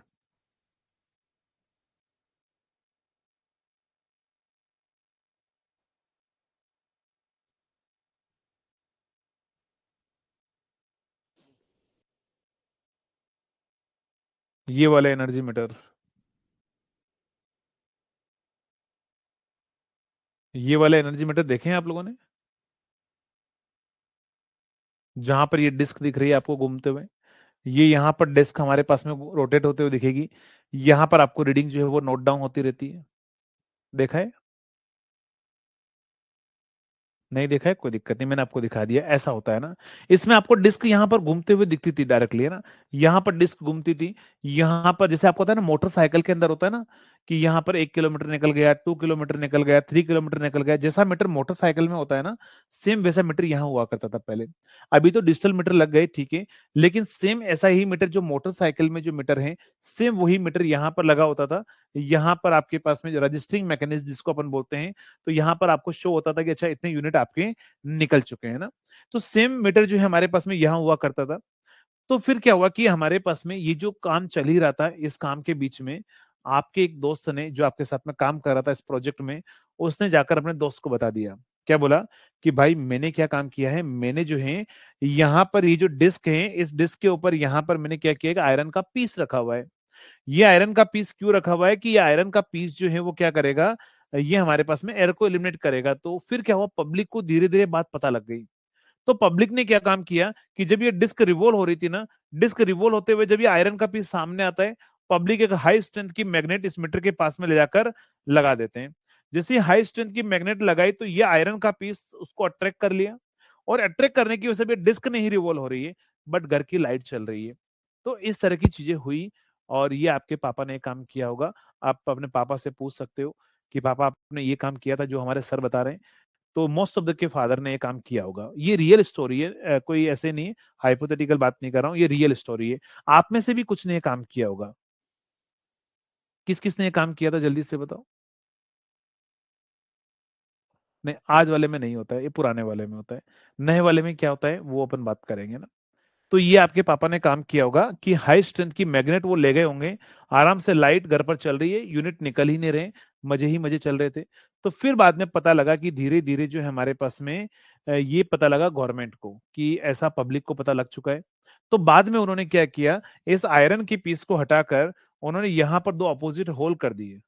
ये वाला एनर्जी मीटर, ये वाला एनर्जी मीटर देखे हैं आप लोगों ने? जहां पर ये डिस्क दिख रही है आपको घूमते हुए, ये यहाँ पर डिस्क हमारे पास में रोटेट होते हुए दिखेगी। यहाँ पर आपको रीडिंग जो है वो नोट डाउन होती रहती है। देखा है? नहीं देखा है, कोई दिक्कत नहीं, मैंने आपको दिखा दिया। ऐसा होता है ना, इसमें आपको डिस्क यहाँ पर घूमते हुए दिखती थी डायरेक्टली, है ना, यहाँ पर डिस्क घूमती थी। यहाँ पर जैसे आपको होता है ना मोटरसाइकिल के अंदर होता है ना, कि यहाँ पर 1 किलोमीटर निकल गया, 2 किलोमीटर निकल गया, 3 किलोमीटर निकल गया, जैसा मीटर मोटरसाइकिल में होता है ना, सेम वैसा मीटर यहाँ हुआ करता था पहले। अभी तो डिजिटल मीटर लग गए, ठीक है, लेकिन सेम ऐसा ही मीटर जो मोटरसाइकिल में जो मीटर है, सेम वही मीटर यहाँ पर लगा होता था। यहाँ पर आपके पास में जो रजिस्टरिंग मैकेनिज्म जिसको अपन बोलते हैं, तो यहाँ पर आपको शो होता था कि अच्छा इतने यूनिट आपके निकल चुके हैं ना। तो सेम मीटर जो है हमारे पास में यहाँ हुआ करता था। तो फिर क्या हुआ कि हमारे पास में ये जो काम चल ही रहा था, इस काम के बीच में आपके एक दोस्त ने, जो आपके साथ में काम कर रहा था इस प्रोजेक्ट में, उसने जाकर अपने दोस्त को बता दिया। क्या बोला? कि भाई मैंने क्या काम किया है, मैंने जो है यहाँ पर ये जो डिस्क है, इस डिस्क के ऊपर यहाँ पर मैंने क्या किया, आयरन का पीस रखा हुआ है। ये आयरन का पीस क्यों रखा हुआ है कि ये आयरन का पीस जो है वो क्या करेगा, ये हमारे पास में एयर को एलिमिनेट करेगा। तो फिर क्या हुआ, पब्लिक को धीरे धीरे बात पता लग गई। तो पब्लिक ने क्या काम किया कि जब ये डिस्क रिवॉल्व हो रही थी ना, डिस्क रिवॉल्व होते हुए जब ये आयरन का पीस सामने आता है, पब्लिक एक हाई स्ट्रेंथ की मैग्नेट इस मीटर के पास में ले जाकर लगा देते हैं। जैसे हाई स्ट्रेंथ की मैग्नेट लगाई तो ये आयरन का पीस उसको अट्रैक्ट कर लिया, और अट्रैक्ट करने की वजह से डिस्क नहीं रिवॉल्व हो रही है, बट घर की लाइट चल रही है। तो इस तरह की चीजें हुई, और ये आपके पापा ने काम किया होगा। आप अपने पापा से पूछ सकते हो कि पापा आपने ये काम किया था जो हमारे सर बता रहे हैं। तो मोस्ट ऑफ द के फादर ने ये काम किया होगा। ये रियल स्टोरी है, कोई ऐसे नहीं, हाइपोथेटिकल बात नहीं कर रहा हूँ, ये रियल स्टोरी है। आप में से भी कुछ ने ये काम किया होगा। किस किस ने ये काम किया था, जल्दी से बताओ। नहीं, आज वाले में नहीं होता है, ये पुराने वाले में होता है। नए वाले में क्या होता है वो अपन बात करेंगे ना। तो ये आपके पापा ने काम किया होगा कि हाई स्ट्रेंथ की मैग्नेट वो ले गए होंगे, आराम से लाइट घर पर चल रही है, यूनिट निकल ही नहीं रहे, मजे ही मजे चल रहे थे। तो फिर बाद में पता लगा कि धीरे धीरे जो है हमारे पास में ये पता लगा गवर्नमेंट को कि ऐसा पब्लिक को पता लग चुका है। तो बाद में उन्होंने क्या किया, इस आयरन की पीस को हटाकर उन्होंने यहाँ पर दो अपोजिट होल कर दिए।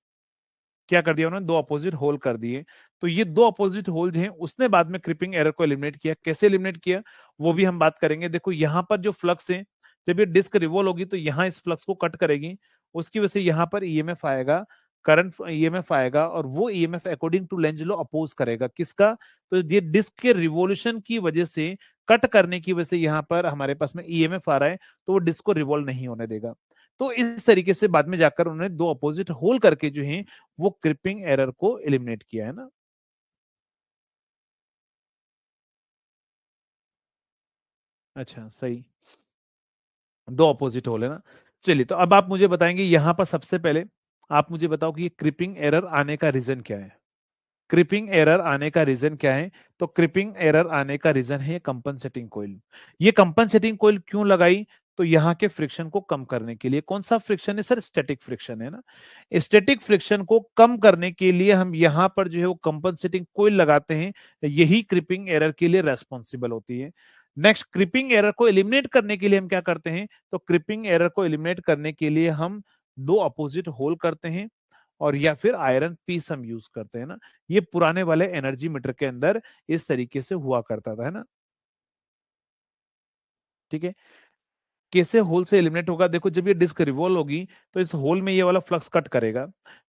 क्या कर दिया उन्होंने, दो अपोजिट होल कर दिए। तो ये दो अपोजिट होल जो हैं उसने बाद में क्रिपिंग एरर को एलिमिनेट किया। कैसे एलिमिनेट किया वो भी हम बात करेंगे। देखो यहाँ पर जो फ्लक्स है, जब ये डिस्क रिवॉल्व होगी तो यहाँ इस फ्लक्स को कट करेगी, उसकी वजह से यहाँ पर ईएमएफ आएगा, करंट ईएमएफ आएगा, और वो EMF according to Lenz law oppose करेगा किसका, तो ये डिस्क के रिवॉल्यूशन की वजह से, कट करने की वजह से यहाँ पर हमारे पास में ईएमएफ आ रहा है, तो वो डिस्क को रिवॉल्व नहीं होने देगा। तो इस तरीके से बाद में जाकर उन्होंने दो अपोजिट होल करके जो है वो क्रिपिंग एरर को एलिमिनेट किया है ना। अच्छा सही, दो अपोजिट होल है ना। चलिए, तो अब आप मुझे बताएंगे यहां पर सबसे पहले आप मुझे बताओ कि ये क्रिपिंग एरर आने का रीजन क्या है। क्रिपिंग एरर आने का रीजन क्या है, तो क्रिपिंग एरर आने का रीजन है कंपनसेटिंग कोइल। ये कंपनसेटिंग कोइल क्यों लगाई, तो यहाँ के फ्रिक्शन को कम करने के लिए। कौन सा फ्रिक्शन है सर, स्टैटिक फ्रिक्शन है ना। स्टैटिक फ्रिक्शन को कम करने के लिए हम यहाँ पर जो है वो कंपनसेटिंग कोइल लगाते हैं, यही क्रिपिंग एरर के लिए रेस्पॉन्सिबल होती है। नेक्स्ट, क्रिपिंग एरर को एलिमिनेट करने के लिए हम क्या करते हैं, तो क्रिपिंग एरर को एलिमिनेट करने के लिए हम दो अपोजिट होल करते हैं, और या फिर आयरन पीस हम यूज करते हैं ना। ये पुराने वाले एनर्जी मीटर के अंदर इस तरीके से हुआ करता था, है ना। ठीक है, कैसे होल से एलिमिनेट होगा, देखो जब ये डिस्क रिवॉल्व होगी तो इस होल में ये वाला फ्लक्स कट करेगा,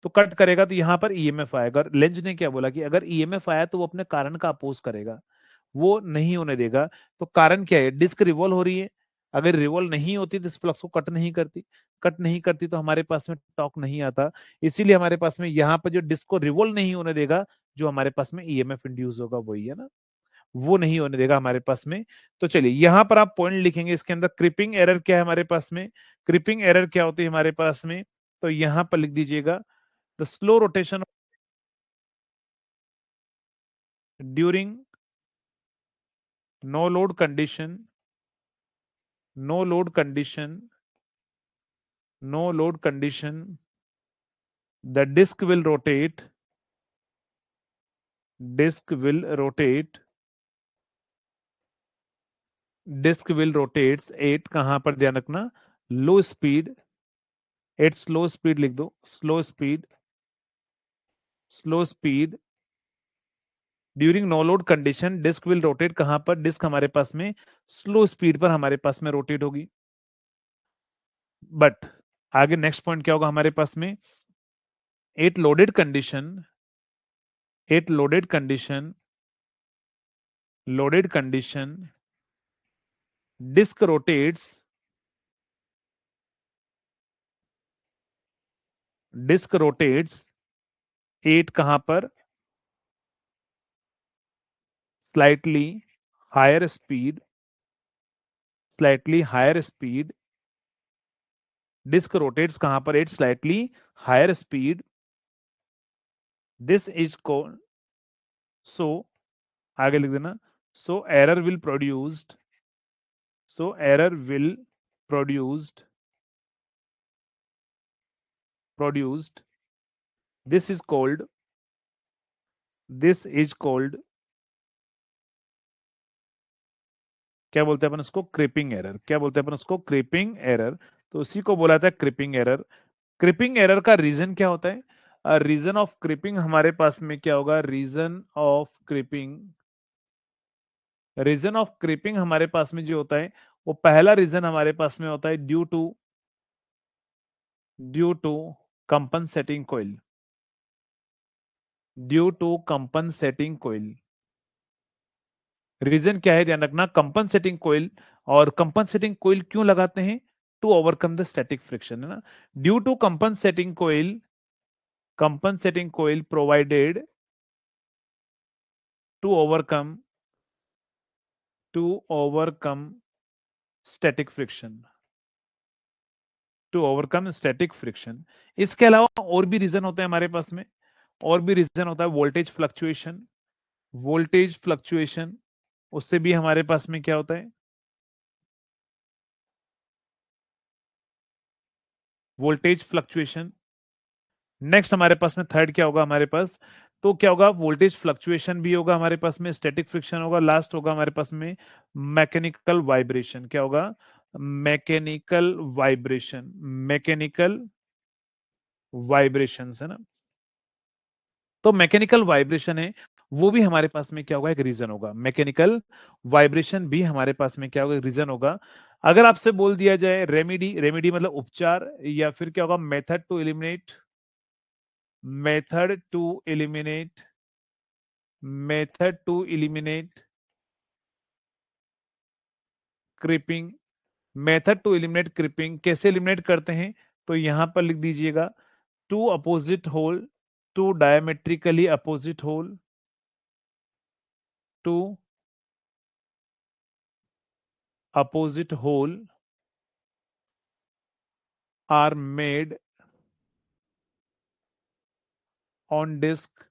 तो कट करेगा तो यहाँ पर ईएमएफ आएगा। लेंज ने क्या बोला कि अगर ईएमएफ आया तो वो अपने कारण का अपोज करेगा, वो नहीं होने देगा। तो कारण क्या है, डिस्क रिवॉल्व हो रही है, अगर रिवॉल्व नहीं होती तो इस फ्लक्स को कट नहीं करती, कट नहीं करती तो हमारे पास में टॉर्क नहीं आता। इसीलिए हमारे पास में यहाँ पर जो डिस्क को रिवॉल्व नहीं होने देगा, जो हमारे पास में ईएमएफ इंड्यूस होगा वही है ना, वो नहीं होने देगा हमारे पास में। तो चलिए यहां पर आप पॉइंट लिखेंगे इसके अंदर, क्रिपिंग एरर क्या है हमारे पास में, क्रिपिंग एरर क्या होती है हमारे पास में, तो यहां पर लिख दीजिएगा, the slow rotation during no load condition, no load condition, no load condition, the disc will rotate, disc will rotate, disc will rotates at, कहां पर ध्यान रखना, low speed, at slow speed लिख दो, slow speed, slow speed during no load condition disc will rotate, कहां पर, disc हमारे पास में स्लो स्पीड पर हमारे पास में रोटेट होगी। बट आगे नेक्स्ट पॉइंट क्या होगा हमारे पास में, at loaded condition, at loaded condition, loaded condition disc rotates, disc rotates at कहां पर, slightly higher speed, slightly higher speed, disc rotates कहां पर, at slightly higher speed, this is called, so आगे लिख देना, so error will produced, so error will produced, produced, this is called, this is called, क्या बोलते हैं अपन उसको, creeping error. क्या बोलते हैं अपन उसको, क्रिपिंग एरर। तो उसी को बोला था क्रिपिंग एरर। क्रिपिंग एरर का रीजन क्या होता है, रीजन ऑफ क्रिपिंग हमारे पास में क्या होगा, reason of creeping, reason of creeping हमारे पास में जो होता है वो पहला रीजन हमारे पास में होता है due to, due to compensating coil, due to compensating coil. Reason क्या है ध्यान रखना, कंपनसेटिंग कोइल। और कंपनसेटिंग कोइल क्यों लगाते हैं, to overcome the static friction, है ना। Due to compensating coil, compensating coil provided to overcome, to overcome static friction, to overcome static friction. इसके अलावा और भी रीजन होते हैं हमारे पास में, और भी रीजन होता है वोल्टेज फ्लक्चुएशन, वोल्टेज फ्लक्चुएशन, उससे भी हमारे पास में क्या होता है, वोल्टेज फ्लक्चुएशन। नेक्स्ट हमारे पास में थर्ड क्या होगा हमारे पास, तो क्या होगा, वोल्टेज फ्लक्चुएशन भी होगा हमारे पास में, स्टैटिक फ्रिक्शन होगा, लास्ट होगा हमारे पास में मैकेनिकल वाइब्रेशन। क्या होगा, मैकेनिकल वाइब्रेशन, मैकेनिकल वाइब्रेशन है ना। तो मैकेनिकल वाइब्रेशन है, वो भी हमारे पास में क्या होगा, एक रीजन होगा। मैकेनिकल वाइब्रेशन भी हमारे पास में क्या होगा, एक रीजन होगा। अगर आपसे बोल दिया जाए रेमेडी, रेमेडी मतलब उपचार, या फिर क्या होगा, method to eliminate, method to eliminate, method to eliminate creeping, method to eliminate creeping कैसे एलिमिनेट करते हैं, तो यहां पर लिख दीजिएगा two opposite hole, two diametrically opposite hole, two opposite hole are made on disc.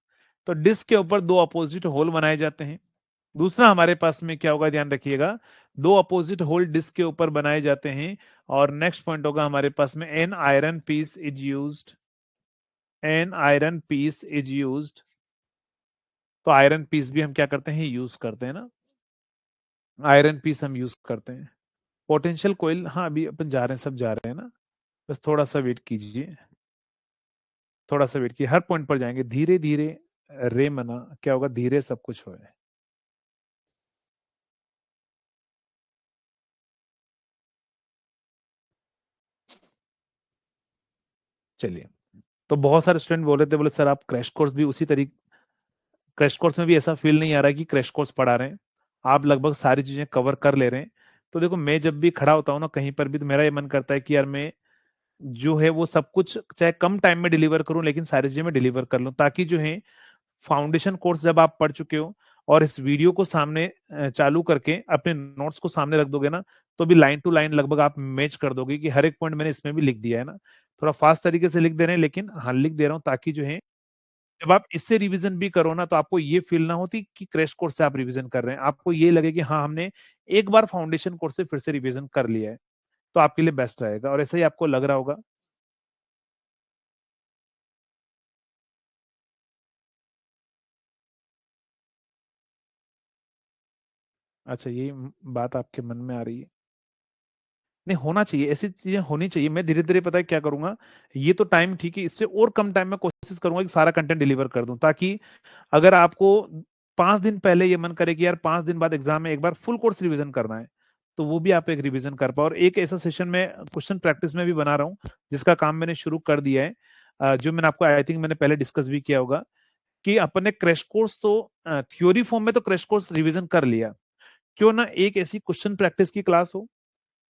तो डिस्क के ऊपर दो अपोजिट होल बनाए जाते हैं। दूसरा हमारे पास में क्या होगा, ध्यान रखिएगा, दो अपोजिट होल डिस्क के ऊपर बनाए जाते हैं। और नेक्स्ट पॉइंट होगा हमारे पास में an iron piece is used, an iron piece is used. तो आयरन पीस भी हम क्या करते हैं, यूज करते हैं ना, आयरन पीस हम यूज करते हैं। पोटेंशियल कोयल, हाँ अभी अपन जा रहे हैं, सब जा रहे हैं ना, बस थोड़ा सा वेट कीजिए, थोड़ा सा वेट कीजिए, हर पॉइंट पर जाएंगे धीरे धीरे। रे मना क्या होगा, धीरे सब कुछ हो। चलिए, तो बहुत सारे स्टूडेंट बोल रहे थे, बोले सर आप क्रैश कोर्स भी उसी तरीके, क्रैश कोर्स में भी ऐसा फील नहीं आ रहा है कि क्रैश कोर्स पढ़ा रहे हैं, आप लगभग सारी चीजें कवर कर ले रहे हैं। तो देखो, मैं जब भी खड़ा होता हूँ ना कहीं पर भी, तो मेरा ये मन करता है कि यार मैं जो है वो सब कुछ चाहे कम टाइम में डिलीवर करूं, लेकिन सारी चीजें मैं डिलीवर कर लूं, ताकि जो है फाउंडेशन कोर्स जब आप पढ़ चुके हो और इस वीडियो को सामने चालू करके अपने नोट्स को सामने रख दोगे ना, तो भी लाइन टू लाइन लगभग आप मैच कर दोगे कि हर एक पॉइंट मैंने इसमें भी लिख दिया है ना। थोड़ा फास्ट तरीके से लिख दे रहे हैं, लेकिन हाँ लिख दे रहा हूँ, ताकि जो है जब आप इससे रिवीजन भी करो ना, तो आपको ये फील ना होती कि क्रैश कोर्स से आप रिवीजन कर रहे हैं, आपको ये लगे कि हाँ हमने एक बार फाउंडेशन कोर्स से फिर से रिवीजन कर लिया है। तो आपके लिए बेस्ट रहेगा, और ऐसा ही आपको लग रहा होगा। अच्छा, ये बात आपके मन में आ रही है। नहीं, होना चाहिए, ऐसी चीजें होनी चाहिए। मैं धीरे धीरे पता है क्या करूंगा, ये तो टाइम ठीक है, इससे और कम टाइम में कोशिश करूंगा कि सारा कंटेंट डिलीवर कर दूं, ताकि अगर आपको 5 दिन पहले ये मन करे कि यार 5 दिन बाद एग्जाम में एक बार फुल कोर्स रिवीजन करना है, तो वो भी आप एक रिवीजन कर पाओ। और एक ऐसा सेशन में क्वेश्चन प्रैक्टिस में भी बना रहा हूँ, जिसका काम मैंने शुरू कर दिया है। जो मैंने आपको आई थिंक मैंने पहले डिस्कस भी किया होगा, कि अपने क्रैश कोर्स तो थ्योरी फॉर्म में तो क्रैश कोर्स रिवीजन कर लिया, क्यों ना एक ऐसी क्वेश्चन प्रैक्टिस की क्लास हो,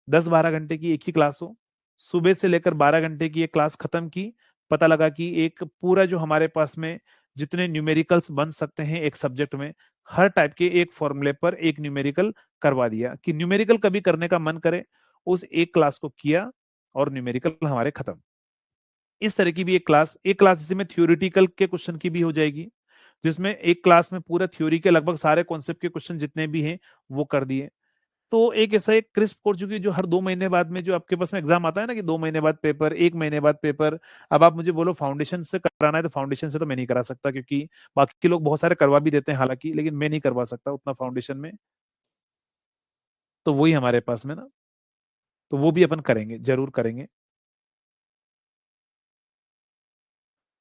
10-12 घंटे की एक ही क्लास हो, सुबह से लेकर 12 घंटे की एक क्लास खत्म की, पता लगा कि एक पूरा जो हमारे पास में जितने न्यूमेरिकल्स बन सकते हैं एक सब्जेक्ट में, हर टाइप के एक फॉर्मूले पर एक न्यूमेरिकल करवा दिया, कि न्यूमेरिकल कभी करने का मन करे, उस एक क्लास को किया और न्यूमेरिकल हमारे खत्म। इस तरह की भी एक क्लास इसी में थ्योरेटिकल के क्वेश्चन की भी हो जाएगी, जिसमें एक क्लास में पूरा थ्योरी के लगभग सारे कॉन्सेप्ट के क्वेश्चन जितने भी हैं वो कर दिए। तो एक ऐसा एक क्रिस्प कोर्स, जो कि जो हर 2 महीने बाद में जो आपके पास में एग्जाम आता है ना, कि 2 महीने बाद पेपर, 1 महीने बाद पेपर। अब आप मुझे बोलो फाउंडेशन से कराना है, तो फाउंडेशन से तो मैं नहीं करा सकता, क्योंकि बाकी लोग बहुत सारे करवा भी देते हैं हालांकि, लेकिन मैं नहीं करवा सकता उतना फाउंडेशन में। तो वही हमारे पास में ना, तो वो भी अपन करेंगे, जरूर करेंगे।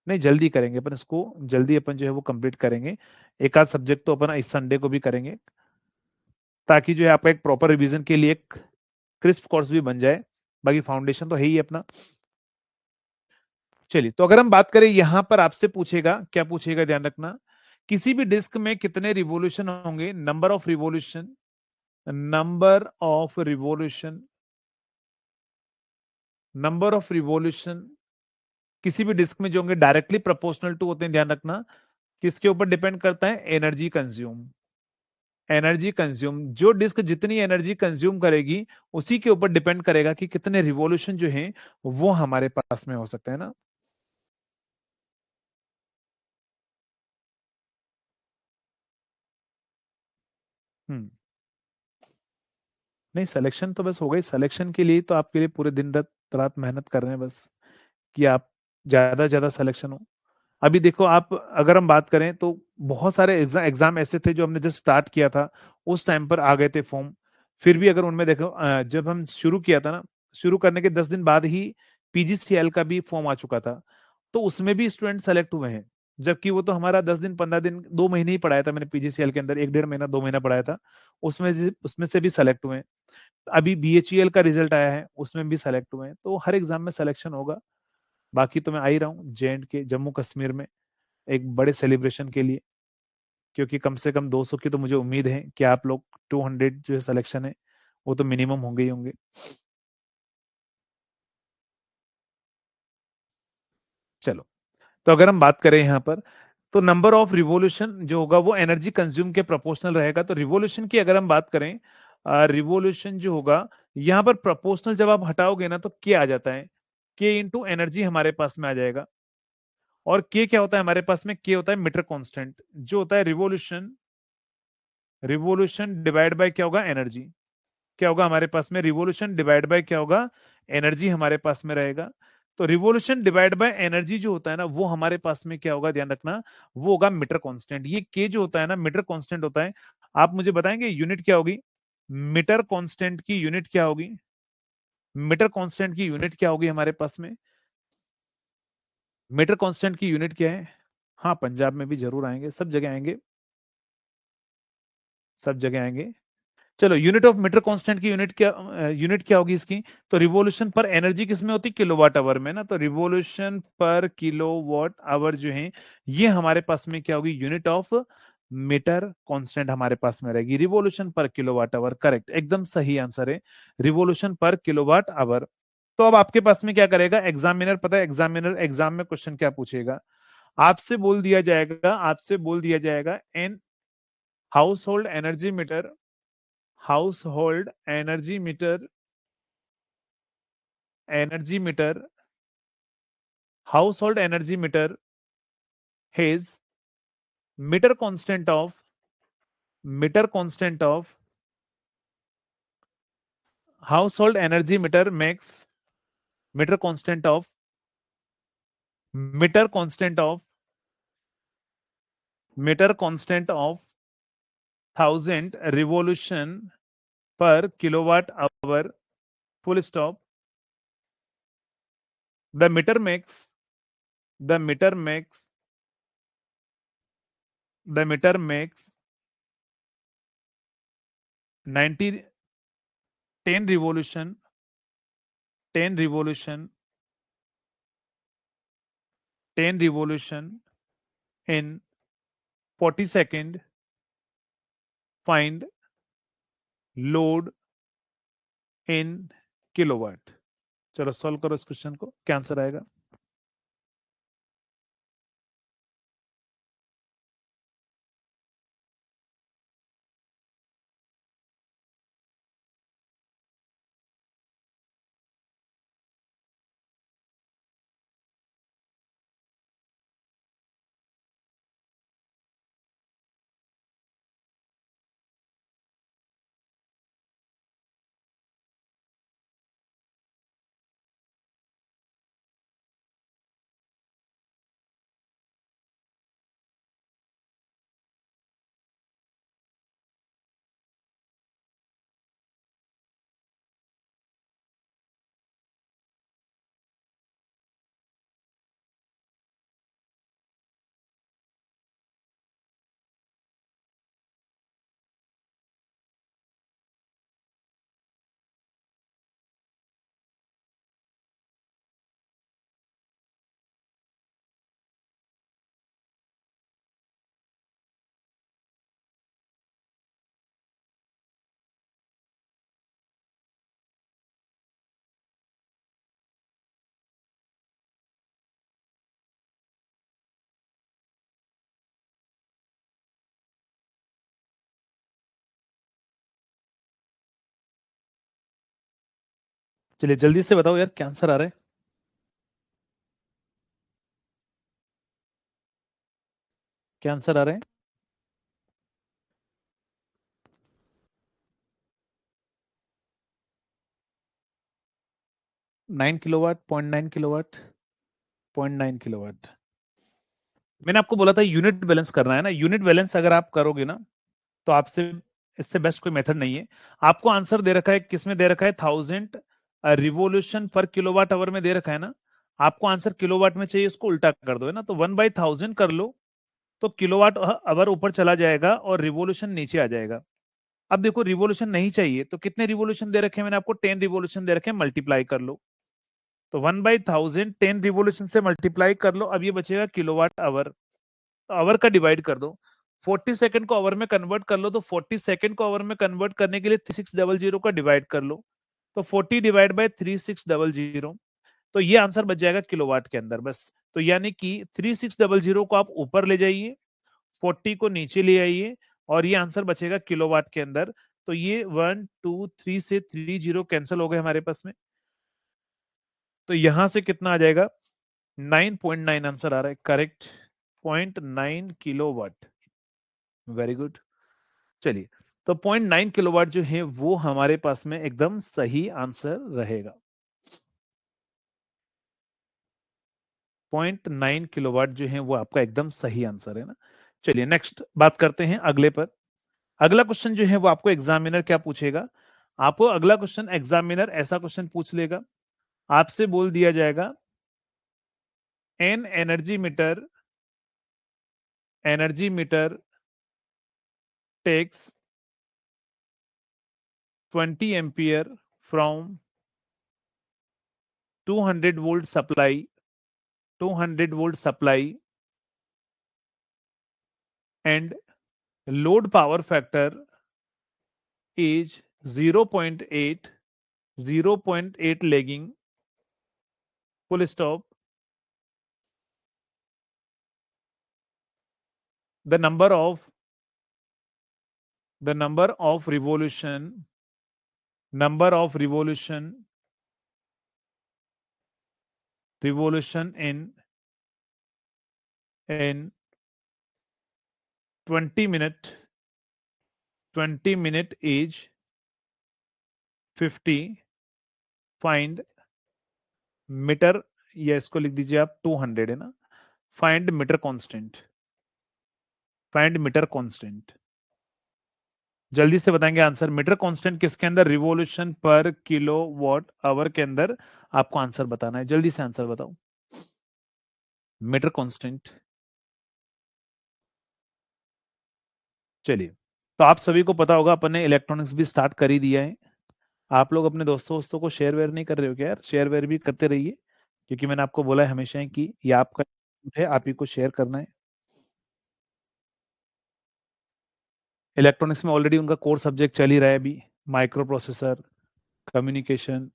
नहीं, जल्दी करेंगे अपन इसको, जल्दी अपन जो है वो कंप्लीट करेंगे। एक आध सब्जेक्ट तो अपन इस संडे को भी करेंगे, ताकि जो है आपका एक प्रॉपर रिवीजन के लिए एक क्रिस्प कोर्स भी बन जाए। बाकी फाउंडेशन तो है ही अपना। चलिए, तो अगर हम बात करें, यहां पर आपसे पूछेगा, क्या पूछेगा ध्यान रखना, किसी भी डिस्क में कितने रिवॉल्यूशन होंगे, number of revolution, number of revolution, number of revolution किसी भी डिस्क में जो होंगे डायरेक्टली प्रोपोर्शनल टू होते हैं, ध्यान रखना। किसके ऊपर डिपेंड करता है, एनर्जी कंज्यूम, एनर्जी कंज्यूम, जो डिस्क जितनी एनर्जी कंज्यूम करेगी उसी के ऊपर डिपेंड करेगा कि कितने रिवॉल्यूशन जो है वो हमारे पास में हो सकते हैं ना। हम्म। नहीं, सिलेक्शन तो बस हो गई, सिलेक्शन के लिए तो आपके लिए पूरे दिन रात रात मेहनत कर रहे हैं बस, कि आप ज्यादा से ज्यादा सिलेक्शन हो। अभी देखो आप, अगर हम बात करें तो बहुत सारे एग्जाम ऐसे थे जो हमने जस्ट स्टार्ट किया था, उस टाइम पर आ गए थे फॉर्म। फिर भी अगर उनमें देखो, जब हम शुरू किया था ना, शुरू करने के 10 दिन बाद ही पीजीसीएल का भी फॉर्म आ चुका था, तो उसमें भी स्टूडेंट सेलेक्ट हुए हैं। जबकि वो तो हमारा 10 दिन 15 दिन 2 महीने ही पढ़ाया था मैंने पीजीसीएल के अंदर, 1 1.5 महीना 2 महीना पढ़ाया था, उसमें से भी सेलेक्ट हुए हैं। अभी बीएचईएल का रिजल्ट आया है, उसमें भी सेलेक्ट हुए हैं, तो हर एग्जाम में सिलेक्शन होगा। बाकी तो मैं आ ही रहा हूँ जे एंड के जम्मू कश्मीर में एक बड़े सेलिब्रेशन के लिए, क्योंकि कम से कम 200 की तो मुझे उम्मीद है कि आप लोग 200 जो सिलेक्शन है वो तो मिनिमम होंगे ही होंगे। चलो, तो अगर हम बात करें यहाँ पर, तो नंबर ऑफ रिवॉल्यूशन जो होगा वो एनर्जी कंज्यूम के प्रोपोर्शनल रहेगा। तो रिवॉल्यूशन की अगर हम बात करें, रिवॉल्यूशन जो होगा यहाँ पर प्रोपोर्शनल जब आप हटाओगे ना तो के आ जाता है, के इंटू एनर्जी हमारे पास में आ जाएगा। और के क्या होता है हमारे पास में, के होता है मीटर कांस्टेंट, जो होता है रिवॉल्यूशन, रिवॉल्यूशन डिवाइड बाय क्या होगा, एनर्जी। क्या होगा हमारे पास में, रिवॉल्यूशन डिवाइड बाय क्या होगा, एनर्जी हमारे पास में रहेगा। तो रिवॉल्यूशन डिवाइड बाय एनर्जी जो होता है ना वो हमारे पास में क्या होगा, ध्यान रखना, वो होगा मीटर कांस्टेंट। ये के जो होता है ना मीटर कांस्टेंट होता है। आप मुझे बताएंगे यूनिट क्या होगी, मीटर कांस्टेंट की यूनिट क्या होगी, मीटर कांस्टेंट की यूनिट क्या होगी हमारे पास में, मीटर कांस्टेंट की यूनिट क्या है। हाँ, पंजाब में भी जरूर आएंगे, सब जगह आएंगे, सब जगह आएंगे। चलो, यूनिट ऑफ मीटर कांस्टेंट की यूनिट क्या होगी इसकी, तो रिवॉल्यूशन पर एनर्जी किसमें होती है, किलोवाट आवर में ना, तो रिवॉल्यूशन पर किलोवाट आवर जो है ये हमारे पास में क्या होगी, यूनिट ऑफ मीटर कांस्टेंट हमारे पास में रहेगी, revolution per kilowatt our. Correct, एकदम सही आंसर है, रिवॉल्यूशन पर किलोवाट आवर। तो अब आपके पास में क्या करेगा एग्जामिनर, पता है एग्जामिनर एग्जाम में क्वेश्चन क्या पूछेगा, आपसे बोल दिया जाएगा an household energy meter, household energy meter, household energy meter has meter constant of, meter constant of household energy meter makes, meter constant of, meter constant of, meter constant of 1000 revolution per kilowatt hour, full stop. The meter makes, the meter makes, the meter makes 90 10 revolution, 10 revolution, 10 revolution in 40 second, find load in kilowatt। चलो solve करो इस question को, क्या answer आएगा। चलिए जल्दी से बताओ यार, क्या आंसर आ रहा है, क्या आंसर आ रहा है। 9 किलोवाट, 0.9 किलोवाट, 0.9 किलोवाट। मैंने आपको बोला था यूनिट बैलेंस करना है ना, यूनिट बैलेंस अगर आप करोगे ना तो आपसे इससे बेस्ट कोई मेथड नहीं है। आपको आंसर दे रखा है, किसमें दे रखा है, 1000 रिवॉल्यूशन पर किलोवाट आवर में दे रखा है ना। आपको आंसर किलोवाट में चाहिए, उसको उल्टा कर दो, है ना, तो 1/1000 कर लो, तो किलोवाट आवर ऊपर चला जाएगा और रिवोल्यूशन नीचे आ जाएगा। अब देखो रिवोल्यूशन नहीं चाहिए, तो कितने रिवोल्यूशन दे रखे हैं मैंने आपको, 10 रिवोल्यूशन दे रखे हैं, मल्टीप्लाई कर लो, तो 1/1000 10 रिवोल्यूशन से मल्टीप्लाई कर लो, अब ये बचेगा किलोवाट आवर, तो आवर का डिवाइड कर दो, 40 सेकंड को आवर में कन्वर्ट कर लो, तो 40 सेकंड को आवर में कन्वर्ट करने के लिए 3600 का डिवाइड कर लो, तो 40 डिवाइड बाय 3600, तो ये आंसर बच जाएगा किलोवाट के अंदर बस। तो यानी कि 3600 को आप ऊपर ले जाइए, 40 को नीचे ले आइए, और ये आंसर बचेगा किलोवाट के अंदर। तो ये 1 2 3 से 30 कैंसिल हो गए हमारे पास में, तो यहां से कितना आ जाएगा, 9.9 आंसर आ रहा है, करेक्ट, 0.9 किलोवाट, वेरी गुड। चलिए, तो 0.9 किलोवाट जो है वो हमारे पास में एकदम सही आंसर रहेगा। 0.9 किलोवाट जो है वो आपका एकदम सही आंसर है ना। चलिए नेक्स्ट बात करते हैं अगले पर। अगला क्वेश्चन जो है वो आपको एग्जामिनर क्या पूछेगा, आपको अगला क्वेश्चन एग्जामिनर ऐसा क्वेश्चन पूछ लेगा, आपसे बोल दिया जाएगा an energy meter takes 20 ampere from 200 volt supply 200 volt supply and load power factor is 0.8 lagging, full stop. The number of revolution in 20 minute is 50. Find metre, या इसको लिख दीजिए आप 200 है ना, find metre constant, find metre constant. जल्दी से बताएंगे आंसर, मीटर कांस्टेंट किसके अंदर, रिवॉल्यूशन पर किलो वॉट आवर के अंदर आपको आंसर बताना है, जल्दी से आंसर बताओ, मीटर कांस्टेंट। चलिए, तो आप सभी को पता होगा अपन ने इलेक्ट्रॉनिक्स भी स्टार्ट कर ही दिया है। आप लोग अपने दोस्तों को शेयर वेयर नहीं कर रहे हो क्या यार, शेयर वेयर भी करते रहिए, क्योंकि मैंने आपको बोला है हमेशा ही कि ये आपका है, आप ही को शेयर करना है। इलेक्ट्रॉनिक्स में ऑलरेडी उनका कोर सब्जेक्ट चल ही रहा है अभी, माइक्रो प्रोसेसर, कम्युनिकेशन।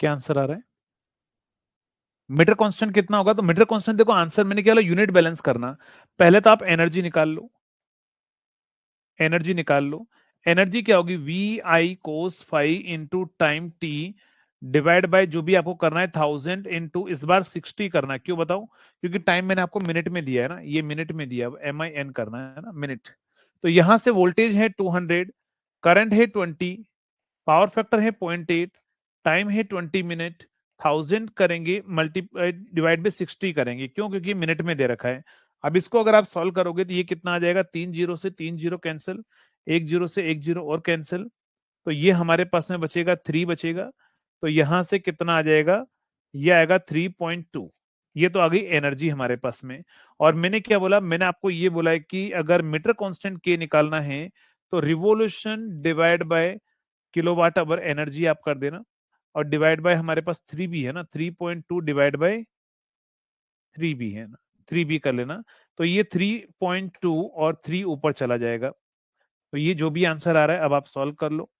क्या आंसर आ रहा है, मीटर कांस्टेंट कितना होगा, तो मीटर कांस्टेंट देखो आंसर मैंने क्या बोला, यूनिट बैलेंस करना, पहले तो आप एनर्जी निकाल लो, एनर्जी निकाल लो, एनर्जी क्या होगी, V I cos phi into time T divide by जो भी आपको करना है 1000 इंटू, इस बार 60 करना है, क्यों बताओ, क्योंकि टाइम मैंने आपको मिनट में दिया है ना, ये मिनट में दिया, एम आई एन करना है ना, मिनट। तो यहां से वोल्टेज है 200, करंट है 20, पावर फैक्टर है 0.8, टाइम है 20 मिनट, 1000 करेंगे मल्टीप्लाई डिवाइड बाई 60 करेंगे, क्यों, क्योंकि मिनट में दे रखा है। अब इसको अगर आप सॉल्व करोगे तो ये कितना आ जाएगा, 3 जीरो से 3 जीरो कैंसिल, 1 जीरो से 1 जीरो और कैंसिल, तो ये हमारे पास में बचेगा 3 बचेगा, तो यहां से कितना आ जाएगा, ये आएगा 3.2। ये तो आ गई एनर्जी हमारे पास में। और मैंने क्या बोला, मैंने आपको ये बोला है कि अगर मीटर कांस्टेंट के निकालना है तो revolution divide by kilowatt hour energy आप कर देना, और डिवाइड बाय हमारे पास 3 भी है ना, 3.2 डिवाइड बाय 3 भी है ना, 3 भी कर लेना, तो ये 3.2 और 3 ऊपर चला जाएगा, तो ये जो भी आंसर आ रहा है अब आप सॉल्व कर लो,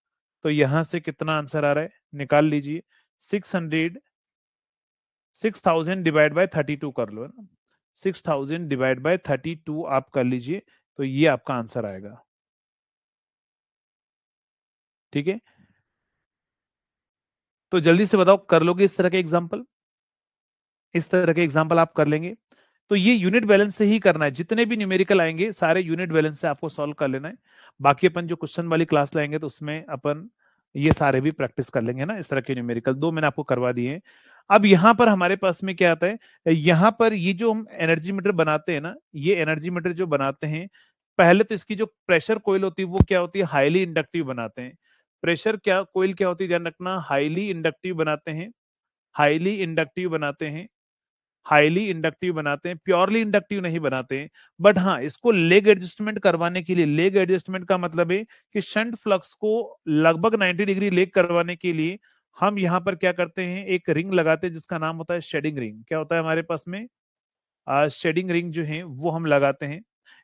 तो यहां से कितना आंसर आ रहा है निकाल लीजिए, 600 6000 डिवाइड बाय 32 कर लो, है ना, 6000 डिवाइड बाय 32 आप कर लीजिए, तो ये आपका आंसर आएगा, ठीक है। तो जल्दी से बताओ, कर लोगे इस तरह के एग्जाम्पल, इस तरह के एग्जाम्पल आप कर लेंगे। तो ये यूनिट बैलेंस से ही करना है, जितने भी न्यूमेरिकल आएंगे सारे यूनिट बैलेंस से आपको सॉल्व कर लेना है। बाकी अपन जो क्वेश्चन वाली क्लास लाएंगे तो उसमें अपन ये सारे भी प्रैक्टिस कर लेंगे ना। इस तरह के न्यूमेरिकल दो मैंने आपको करवा दिए हैं। अब यहाँ पर हमारे पास में क्या आता है, यहाँ पर ये जो हम एनर्जी मीटर बनाते हैं ना, ये एनर्जी मीटर जो बनाते हैं, पहले तो इसकी जो प्रेशर कोयल होती है वो क्या होती है, हाईली इंडक्टिव बनाते हैं। प्रेशर क्या कोयल क्या होती है, ध्यान रखना, हाईली इंडक्टिव बनाते हैं, हाईली इंडक्टिव बनाते हैं, हाईली इंडक्टिव बनाते हैं, प्योरली इंडक्टिव नहीं बनाते हैं। बट हाँ, इसको लेग एडजस्टमेंट करवाने के लिए, लेग एडजस्टमेंट का मतलब है कि शंट फ्लक्स को लगभग 90 डिग्री लेग करवाने के लिए हम यहाँ पर क्या करते हैं, एक रिंग लगाते हैं जिसका नाम होता है शेडिंग रिंग। क्या होता है हमारे पास में, शेडिंग रिंग जो है वो हम लगाते हैं।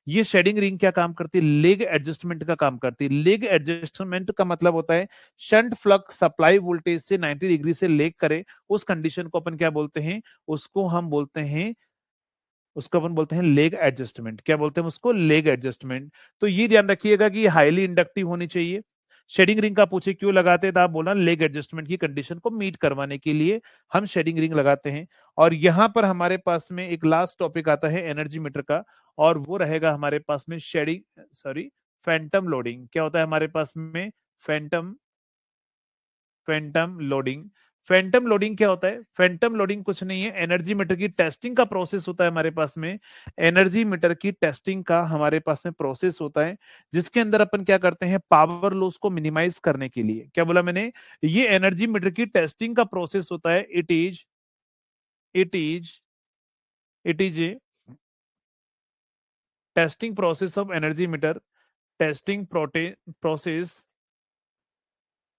ये शेडिंग रिंग क्या काम करती है, लेग एडजस्टमेंट का काम करती है। लेग एडजस्टमेंट का मतलब होता है शंट फ्लक्स सप्लाई वोल्टेज से 90 डिग्री से लेग करे, उस कंडीशन को अपन क्या बोलते हैं, उसको हम बोलते हैं, उसको अपन बोलते हैं लेग एडजस्टमेंट। क्या बोलते हैं उसको, लेग एडजस्टमेंट। तो ये ध्यान रखिएगा कि हाईली इंडक्टिव होनी चाहिए। शेडिंग रिंग का पूछे क्यों लगाते हैं, तो आप बोला लेग एडजस्टमेंट की कंडीशन को मीट करवाने के लिए हम शेडिंग रिंग लगाते हैं। और यहां पर हमारे पास में एक लास्ट टॉपिक आता है एनर्जी मीटर का, और वो रहेगा हमारे पास में शेडिंग सॉरी फैंटम लोडिंग। क्या होता है हमारे पास में, Phantom Phantom loading. Phantom loading क्या होता है, फैंटम लोडिंग कुछ नहीं है, एनर्जी मीटर की टेस्टिंग का प्रोसेस होता है हमारे पास में। एनर्जी मीटर की टेस्टिंग का हमारे पास में प्रोसेस होता है, जिसके अंदर अपन क्या करते हैं, पावर लॉस को मिनिमाइज करने के लिए, क्या बोला मैंने, ये एनर्जी मीटर की टेस्टिंग का प्रोसेस होता है। It is it is a testing process of energy meter, testing process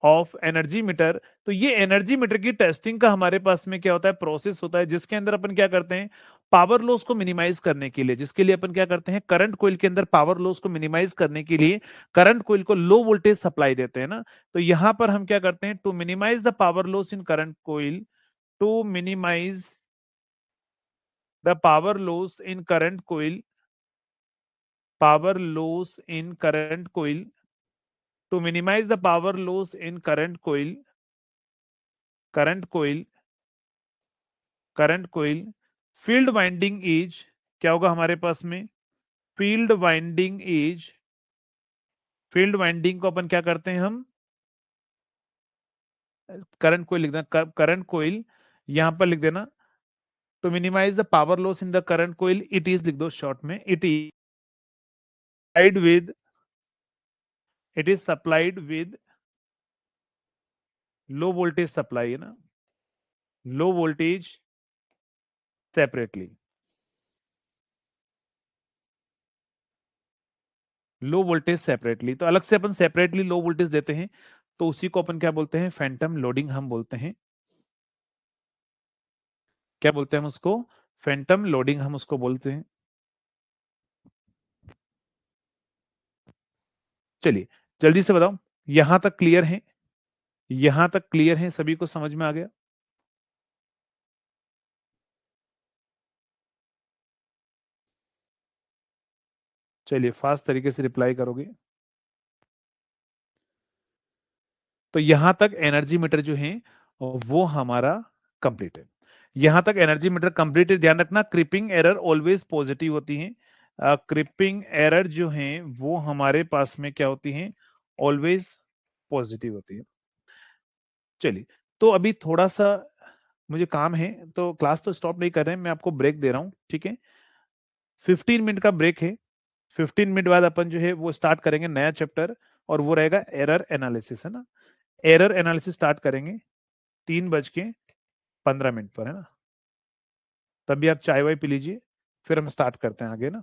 of energy meter. तो ये एनर्जी मीटर की टेस्टिंग का हमारे पास में क्या होता है, प्रोसेस होता है, जिसके अंदर अपन क्या करते हैं, पावर लॉस को मिनिमाइज करने के लिए, जिसके लिए अपन क्या करते हैं, करंट कोइल के अंदर पावर लॉस को मिनिमाइज करने के लिए करंट कोइल को लो वोल्टेज सप्लाई देते हैं ना। तो यहां पर हम क्या करते हैं, to minimize the power loss in current coil, to minimize the power loss in current coil, power loss in current coil, to minimize the power loss in current coil, current coil, current coil, field winding is, क्या होगा हमारे पास में, field winding is, field winding को अपन क्या करते हैं हम, करंट कोइल लिख देना, करंट कोइल यहां पर लिख देना, to minimize the power loss in the current coil, it is लिख दो शॉर्ट में, it is supplied with, it is supplied with low voltage supply है ना, low voltage separately, low voltage separately, तो अलग से अपन सेपरेटली लो वोल्टेज देते हैं, तो उसी को अपन क्या बोलते हैं, फैंटम लोडिंग हम बोलते हैं। क्या बोलते हैं हम उसको, फैंटम लोडिंग हम उसको बोलते हैं। चलिए जल्दी से बताओ, यहां तक क्लियर है, यहां तक क्लियर है, सभी को समझ में आ गया। चलिए फास्ट तरीके से रिप्लाई करोगे। तो यहां तक एनर्जी मीटर जो है वो हमारा कंप्लीट है। यहां तक एनर्जी मीटर कंप्लीट है। ध्यान रखना क्रिपिंग एरर ऑलवेज पॉजिटिव होती है। क्रिपिंग एरर जो है वो हमारे पास में क्या होती है, ऑलवेज पॉजिटिव होती है। चलिए, तो अभी थोड़ा सा मुझे काम है, तो क्लास तो स्टॉप नहीं कर रहे हैं, मैं आपको ब्रेक दे रहा हूं, ठीक है। 15 मिनट का ब्रेक है। 15 मिनट बाद अपन जो है वो स्टार्ट करेंगे नया चैप्टर, और वो रहेगा एरर एनालिसिस, है ना। एरर एनालिसिस स्टार्ट करेंगे 3:15 पर, है ना। तभी आप चाय वाय पी लीजिए, फिर हम स्टार्ट करते हैं आगे ना।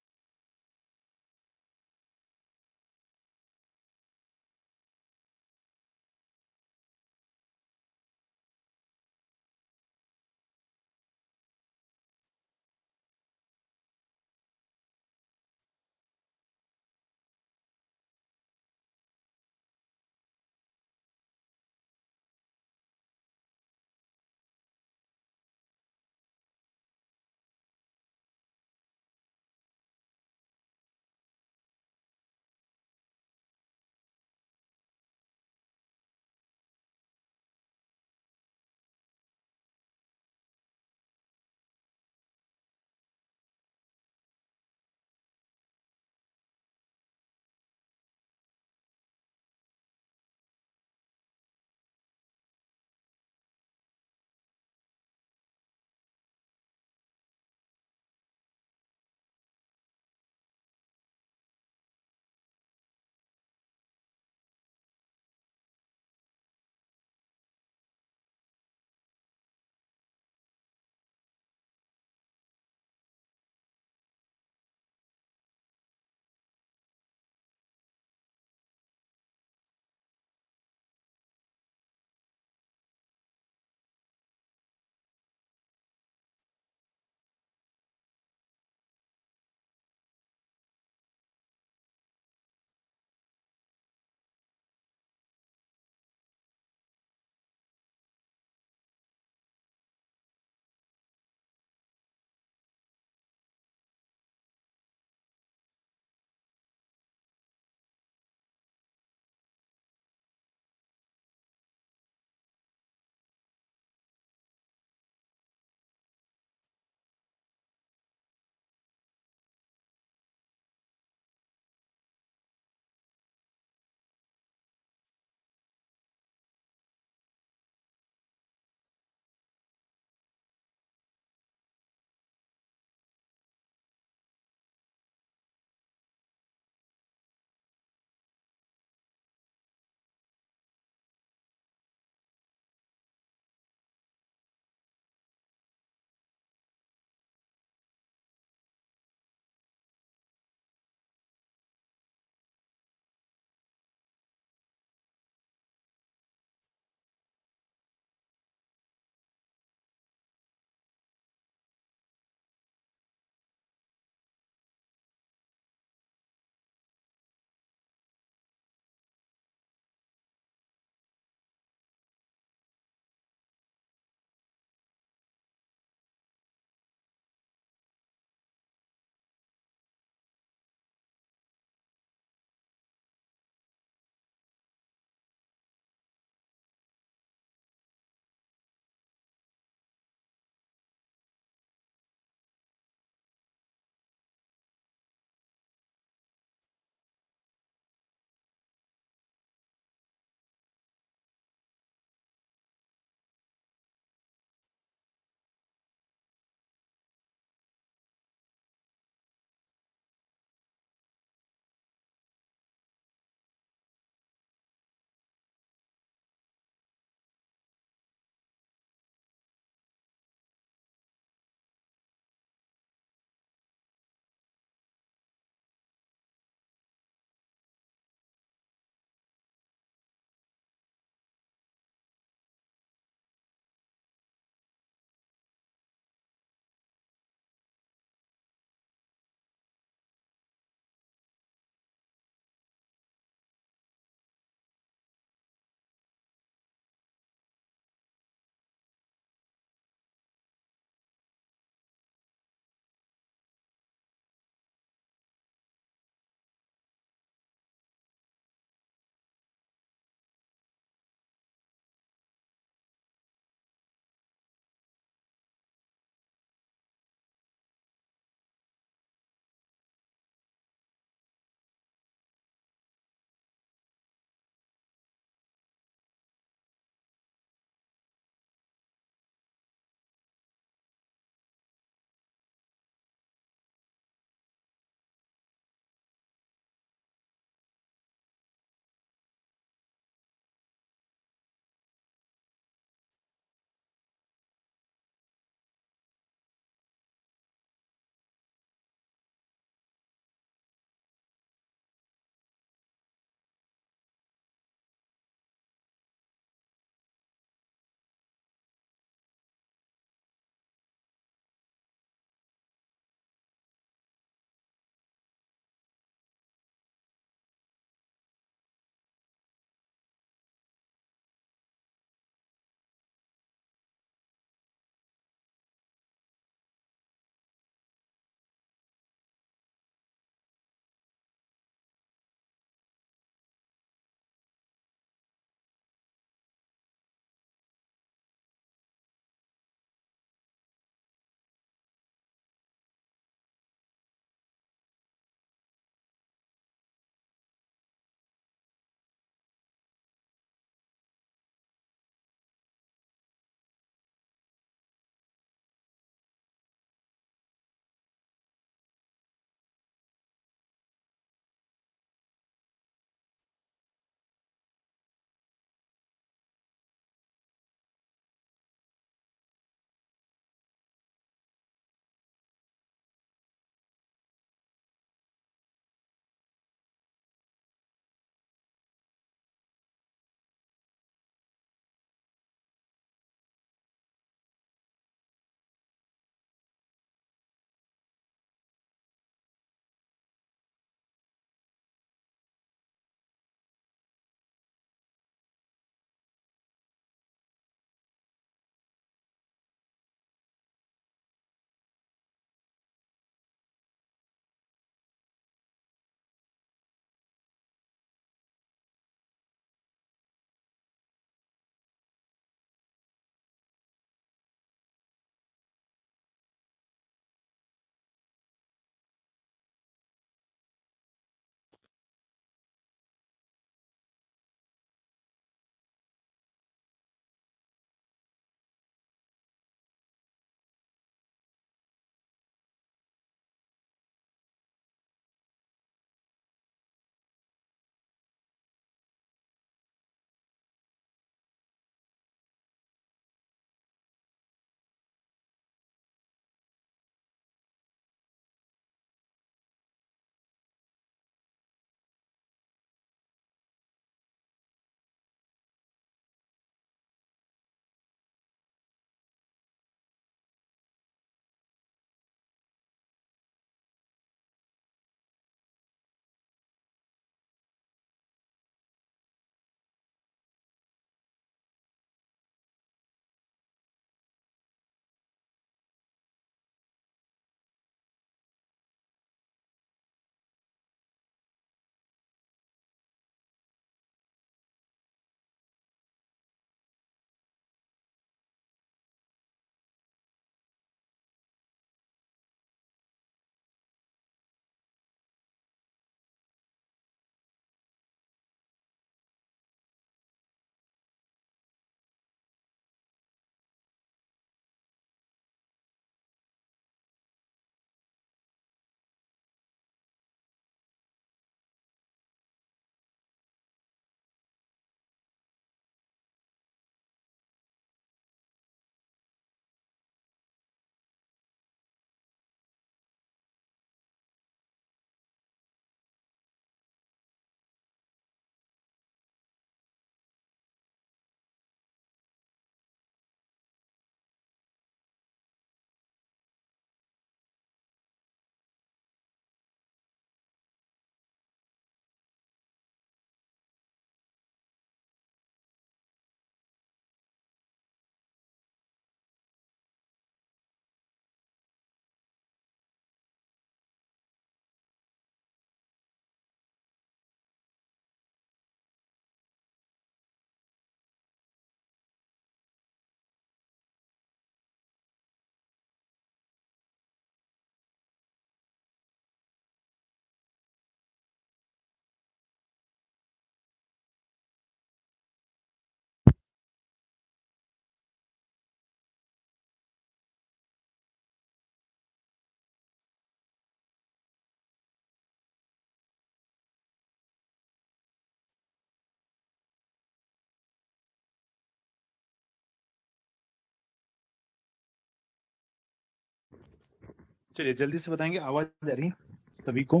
चलिए जल्दी से बताएंगे, आवाज आ रही है सभी को?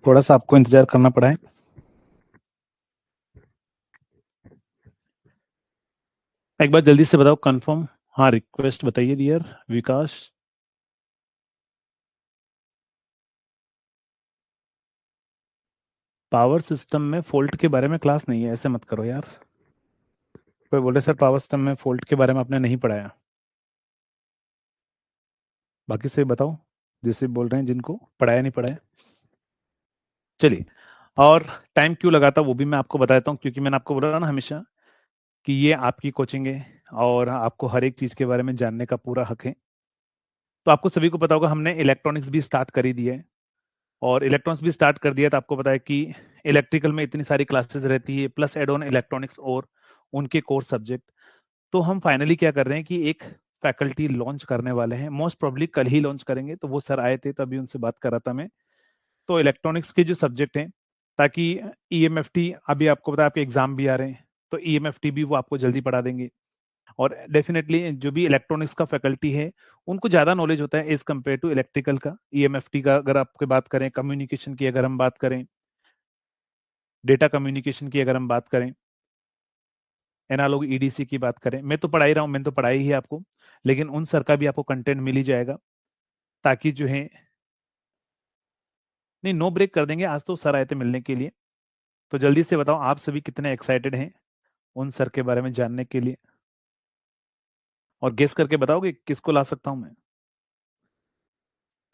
थोड़ा सा आपको इंतजार करना पड़ा है। एक बार जल्दी से बताओ कंफर्म। हाँ, रिक्वेस्ट बताइए डियर विकास। पावर सिस्टम में फॉल्ट के बारे में क्लास नहीं है, ऐसे मत करो यार। कोई बोले सर पावर सिस्टम में फॉल्ट के बारे में आपने नहीं पढ़ाया। बाकी से बताओ, जिससे बोल रहे हैं जिनको पढ़ाया नहीं पढ़ाया। चलिए, और टाइम क्यों लगाता वो भी मैं आपको बता देता हूँ, क्योंकि मैंने आपको बोला ना हमेशा कि ये आपकी कोचिंग है और आपको हर एक चीज के बारे में जानने का पूरा हक है। तो आपको सभी को पता होगा हमने इलेक्ट्रॉनिक्स भी स्टार्ट कर ही दिया है, और इलेक्ट्रॉनिक्स भी स्टार्ट कर दिया, तो आपको पता है कि इलेक्ट्रिकल में इतनी सारी क्लासेस रहती है, प्लस एड ऑन इलेक्ट्रॉनिक्स और उनके कोर सब्जेक्ट। तो हम फाइनली क्या कर रहे हैं कि एक फैकल्टी लॉन्च करने वाले हैं, मोस्ट प्रोबेबली कल ही लॉन्च करेंगे। तो वो सर आए थे तभी उनसे बात कर रहा था मैं। तो इलेक्ट्रॉनिक्स के जो सब्जेक्ट हैं, ताकि ईएमएफटी, अभी आपको पता है आपके एग्जाम भी आ रहे हैं, तो ईएमएफटी भी वो आपको जल्दी पढ़ा देंगे। और डेफिनेटली जो भी इलेक्ट्रॉनिक्स का फैकल्टी है उनको ज्यादा नॉलेज होता है एज कम्पेयर टू इलेक्ट्रिकल का। ईएमएफटी का अगर आपकी बात करें, कम्युनिकेशन की अगर हम बात करें, डेटा कम्युनिकेशन की अगर हम बात करें, एनालॉग ईडीसी की बात करें, मैं तो पढ़ा ही रहा हूँ, मैंने तो पढ़ाई ही है आपको, लेकिन उन सर का भी आपको कंटेंट मिल ही जाएगा, ताकि जो है, नहीं नो ब्रेक कर देंगे, आज तो सर आए थे मिलने के लिए। तो जल्दी से बताओ आप सभी कितने एक्साइटेड हैं उन सर के बारे में जानने के लिए, और गेस करके बताओगे किसको ला सकता हूं मैं,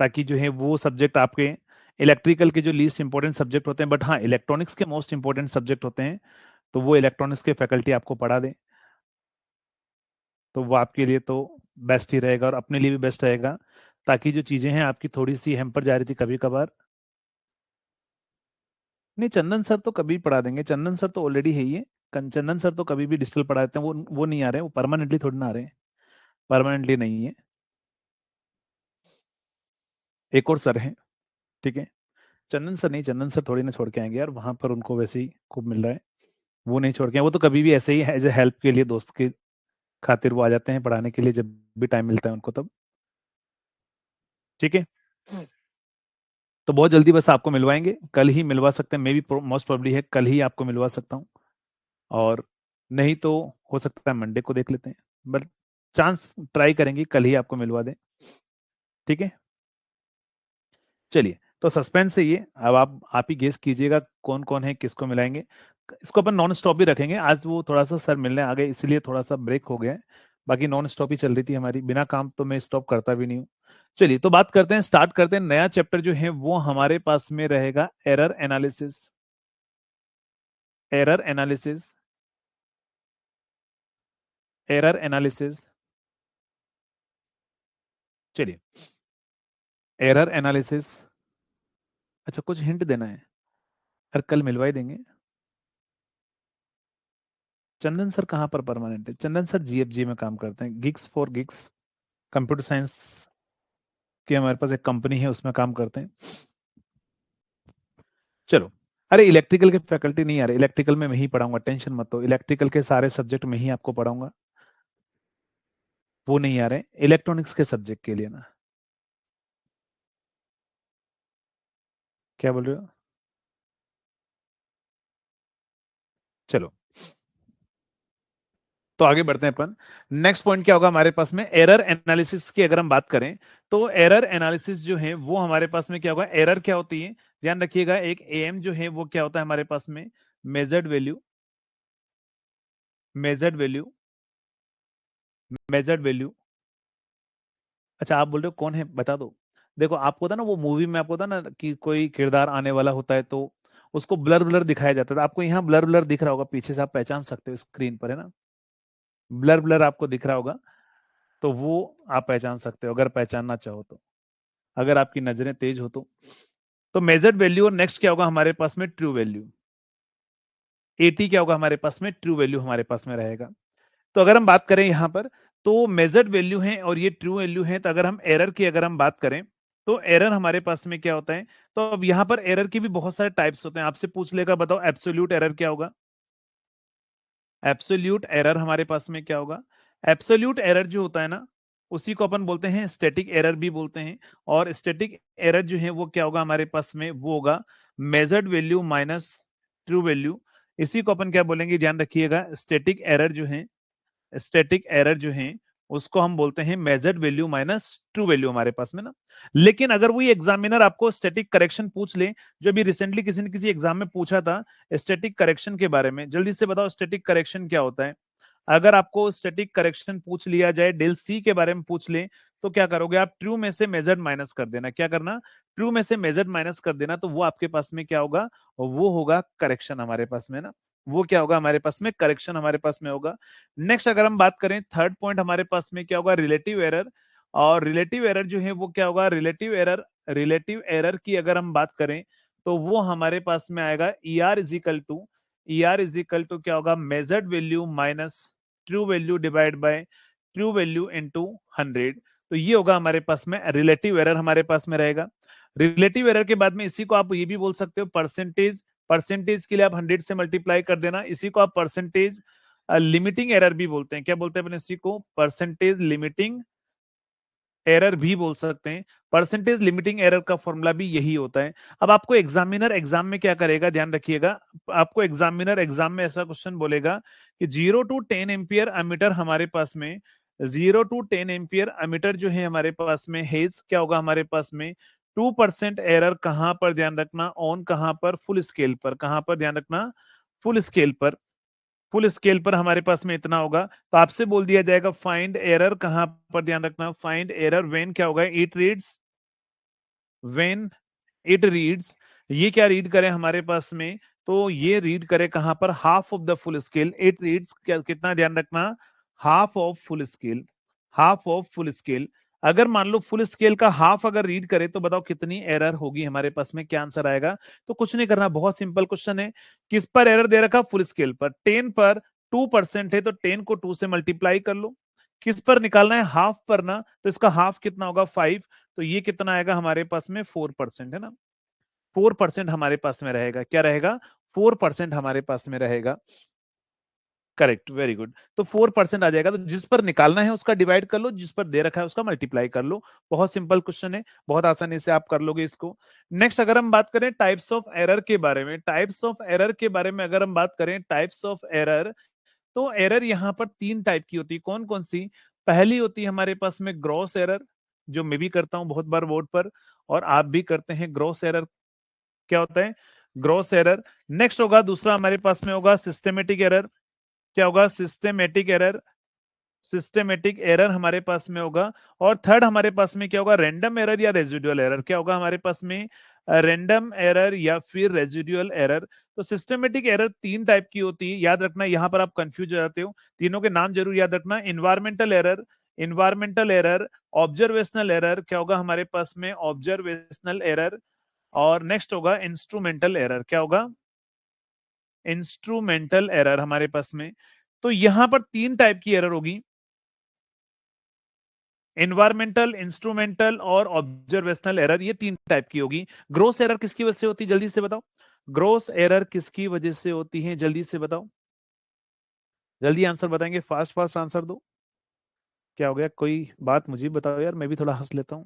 ताकि जो है वो सब्जेक्ट आपके इलेक्ट्रिकल के जो लीस्ट इंपॉर्टेंट सब्जेक्ट होते हैं, बट हाँ इलेक्ट्रॉनिक्स के मोस्ट इंपॉर्टेंट सब्जेक्ट होते हैं, तो वो इलेक्ट्रॉनिक्स के फैकल्टी आपको पढ़ा दें, तो वो आपके लिए तो बेस्ट ही रहेगा और अपने लिए भी बेस्ट रहेगा, ताकि जो चीजें हैं आपकी थोड़ी सी हेम्पर जा रही थी कभी कभार। नहीं, चंदन सर तो कभी पढ़ा देंगे, चंदन सर तो ऑलरेडी है ही है। चंदन सर तो कभी भी डिजिटल पढ़ा देते हैं, वो नहीं आ रहे हैं, वो परमानेंटली थोड़ी ना आ रहे हैं, परमानेंटली नहीं है। एक और सर हैं, ठीक है, चंदन सर नहीं, चंदन सर थोड़ी ना छोड़ के आएंगे यार, वहां पर उनको वैसे ही खूब मिल रहा है, वो नहीं छोड़ के आए, वो तो कभी भी ऐसे ही एज ए हेल्प के लिए, दोस्त के खातिर वो आ जाते हैं पढ़ाने के लिए जब भी टाइम मिलता है उनको तब। ठीक है, तो बहुत जल्दी बस आपको मिलवाएंगे, कल ही मिलवा सकते हैं, मे बी मोस्ट प्रोबेबली है कल ही आपको मिलवा सकता हूँ, और नहीं तो हो सकता है मंडे को देख लेते हैं, बट चांस ट्राई करेंगे कल ही आपको मिलवा दें। ठीक है, चलिए, तो सस्पेंस है ये, अब आप ही गेस कीजिएगा कौन कौन है, किसको मिलाएंगे। इसको अपन नॉन स्टॉप भी रखेंगे, आज वो थोड़ा सा सर मिलने आ गए इसलिए थोड़ा सा ब्रेक हो गया है, बाकी नॉन स्टॉप ही चल रही थी हमारी, बिना काम तो मैं स्टॉप करता भी नहीं हूँ। चलिए, तो बात करते हैं, स्टार्ट करते हैं, नया चैप्टर जो है वो हमारे पास में रहेगा error analysis. Error analysis, error analysis. चलिए, एरर एनालिसिस। अच्छा, कुछ हिंट देना है? अरे कल मिलवा ही देंगे। चंदन सर कहाँ पर परमानेंट है? चंदन सर जीएफजी में काम करते हैं, gigs for gigs computer science की हमारे पास एक कंपनी है, उसमें काम करते हैं। चलो, अरे इलेक्ट्रिकल के फैकल्टी नहीं आ रहे, इलेक्ट्रिकल में मैं ही पढ़ाऊंगा, टेंशन मत लो, इलेक्ट्रिकल के सारे सब्जेक्ट में ही आपको पढ़ाऊंगा, वो नहीं आ रहे इलेक्ट्रॉनिक्स के सब्जेक्ट के लिए ना। क्या बोल रहे हो? चलो, तो आगे बढ़ते हैं अपन। नेक्स्ट पॉइंट क्या होगा हमारे पास में, एरर एनालिसिस की अगर हम बात करें, तो एरर एनालिसिस जो है वो हमारे पास में क्या होगा, एरर क्या होती है, ध्यान रखिएगा, एक एम जो है वो क्या होता है हमारे पास में, measured value, measured value, measured value. अच्छा, आप बोल रहे हो कौन है, बता दो। देखो, आपको था ना वो मूवी में, आपको था ना कि कोई किरदार आने वाला होता है तो उसको ब्लर ब्लर दिखाया जाता है, आपको यहाँ ब्लर ब्लर दिख रहा होगा पीछे से, आप पहचान सकते हो स्क्रीन पर, है ना, ब्लर ब्लर आपको दिख रहा होगा, तो वो आप पहचान सकते हो अगर पहचानना चाहो तो, अगर आपकी नजरें तेज हो तो मेजर्ड वैल्यू, और नेक्स्ट क्या होगा हमारे पास में, ट्रू वैल्यू। एटी क्या होगा हमारे पास में, ट्रू वैल्यू हमारे पास में रहेगा। तो अगर हम बात करें यहां पर, तो मेजर्ड वैल्यू है और ये ट्रू वैल्यू है, तो अगर हम एरर की अगर हम बात करें, तो एरर हमारे पास में क्या होता है, तो अब यहां पर एरर की भी बहुत सारे टाइप्स होते हैं, आपसे पूछ लेगा बताओ एब्सोल्यूट एरर क्या होगा, एब्सोल्यूट एरर हमारे पास में क्या होगा, एब्सोल्यूट एरर जो होता है ना, उसी को अपन बोलते हैं स्टैटिक एरर भी बोलते हैं। और स्टैटिक एरर जो है वो क्या होगा हमारे पास में, वो होगा measured value minus true value. इसी को अपन क्या बोलेंगे, ध्यान रखिएगा, स्टैटिक एरर जो है, स्टैटिक एरर जो है उसको हम बोलते हैं measured value minus true value हमारे पास में ना। लेकिन अगर वही एग्जामिनर आपको स्टैटिक करेक्शन पूछ ले, जो अभी रिसेंटली किसी ने किसी एग्जाम में पूछा था स्टैटिक करेक्शन के बारे में, जल्दी से बताओ स्टैटिक करेक्शन क्या होता है। अगर आपको स्टैटिक करेक्शन पूछ लिया जाए, डेल सी के बारे में पूछ ले, तो क्या करोगे आप, ट्रू में से मेजर्ड माइनस कर देना। क्या करना, ट्रू में से मेजर्ड माइनस कर देना, तो वो आपके पास में क्या होगा, वो होगा करेक्शन हमारे पास में ना। वो क्या होगा हमारे पास में, करेक्शन हमारे पास में होगा। नेक्स्ट अगर हम बात करें, थर्ड पॉइंट हमारे पास में क्या होगा, रिलेटिव एरर। और रिलेटिव एरर जो है वो क्या होगा, रिलेटिव एरर, रिलेटिव एरर की अगर हम बात करें तो वो हमारे पास में आएगा E R is equal to, E R is equal to क्या होगा, measured value minus true value divide by true value into 100। तो ये होगा हमारे पास में रिलेटिव एरर हमारे पास में रहेगा। रिलेटिव एरर के बाद में इसी को आप ये भी बोल सकते हो परसेंटेज, परसेंटेज के लिए आप 100 से मल्टीप्लाई कर देना, इसी को आप परसेंटेज लिमिटिंग एरर भी बोलते हैं। क्या बोलते हैं अपने इसी को, परसेंटेज लिमिटिंग एरर भी बोल सकते हैं। परसेंटेज लिमिटिंग एरर का फॉर्मूला भी यही होता है। अब आपको एग्जामिनर एग्जाम में क्या करेगा, ध्यान रखिएगा, आपको एग्जामिनर एग्जाम में ऐसा क्वेश्चन बोलेगा कि 0 to 10 एम्पियर अमीटर हमारे पास में, 0 to 10 एम्पियर अमीटर जो है हमारे पास में हेज क्या होगा हमारे पास में 2% एरर कहां पर, ध्यान रखना ऑन कहां पर, फुल स्केल पर, कहां पर ध्यान रखना, फुल स्केल पर, फुल स्केल पर हमारे पास में इतना होगा। तो आपसे बोल दिया जाएगा फाइंड एरर कहां पर, ध्यान रखना फाइंड एरर व्हेन क्या होगा, it reads, when it reads, ये क्या रीड करे हमारे पास में, तो ये रीड करे कहां पर, half of the full scale. It reads क्या, कितना ध्यान रखना, half of full scale, half of full scale. अगर मान लो फुल स्केल का हाफ अगर रीड करे तो बताओ कितनी एरर होगी हमारे पास में, क्या आंसर आएगा। तो कुछ नहीं करना, बहुत सिंपल क्वेश्चन है। किस पर एरर दे रखा, फुल स्केल पर, 10 पर 2% है तो 10 को 2 से मल्टीप्लाई कर लो। किस पर निकालना है, हाफ पर ना, तो इसका हाफ कितना होगा 5, तो ये कितना आएगा हमारे पास में 4% है ना, 4% हमारे पास में रहेगा, क्या रहेगा, 4% हमारे पास में रहेगा। Correct, very good. तो 4% आ जाएगा, तो जिस पर निकालना है उसका डिवाइड कर लो, जिस पर दे रखा है उसका मल्टीप्लाई कर लो। बहुत सिंपल क्वेश्चन है, बहुत आसानी से आप कर लोगे इसको। नेक्स्ट अगर हम बात करें टाइप्स ऑफ एरर के बारे में, टाइप्स ऑफ एरर के बारे में अगर हम बात करें, टाइप्स ऑफ एरर, तो एरर यहां पर 3 टाइप की होती है। कौन कौन सी, पहली होती है हमारे पास में ग्रॉस एरर, जो मैं भी करता हूं बहुत बार बोर्ड पर, और आप भी करते हैं ग्रॉस एरर। क्या होता है, ग्रॉस एरर। नेक्स्ट होगा दूसरा हमारे पास में होगा सिस्टेमेटिक एरर। क्या होगा, सिस्टेमेटिक एरर, सिस्टेमेटिक एरर हमारे पास में होगा। और थर्ड हमारे पास में क्या होगा, रैंडम एरर या रेजिडुअल एरर। क्या होगा हमारे पास में, रैंडम एरर या फिर रेजिडुअल एरर। तो सिस्टेमेटिक एरर 3 टाइप की होती है, याद रखना, यहां पर आप कंफ्यूज हो जाते हो, तीनों के नाम जरूर याद रखना। Environmental error, environmental error, observational error, क्या होगा हमारे पास में, ऑब्जर्वेशनल एरर। और नेक्स्ट होगा इंस्ट्रूमेंटल एरर। क्या होगा, इंस्ट्रूमेंटल एरर हमारे पास में। तो यहां पर 3 टाइप की एरर होगी, इन्वायरमेंटल, इंस्ट्रूमेंटल और ऑब्जर्वेशनल एरर, ये 3 टाइप की होगी। ग्रोस एरर किसकी वजह से होती है, जल्दी से बताओ, ग्रोस एरर किसकी वजह से होती है, जल्दी से बताओ, जल्दी आंसर बताएंगे, फास्ट फास्ट आंसर दो। क्या हो गया, कोई बात मुझे बताओ यार, मैं भी थोड़ा हंस लेता हूं।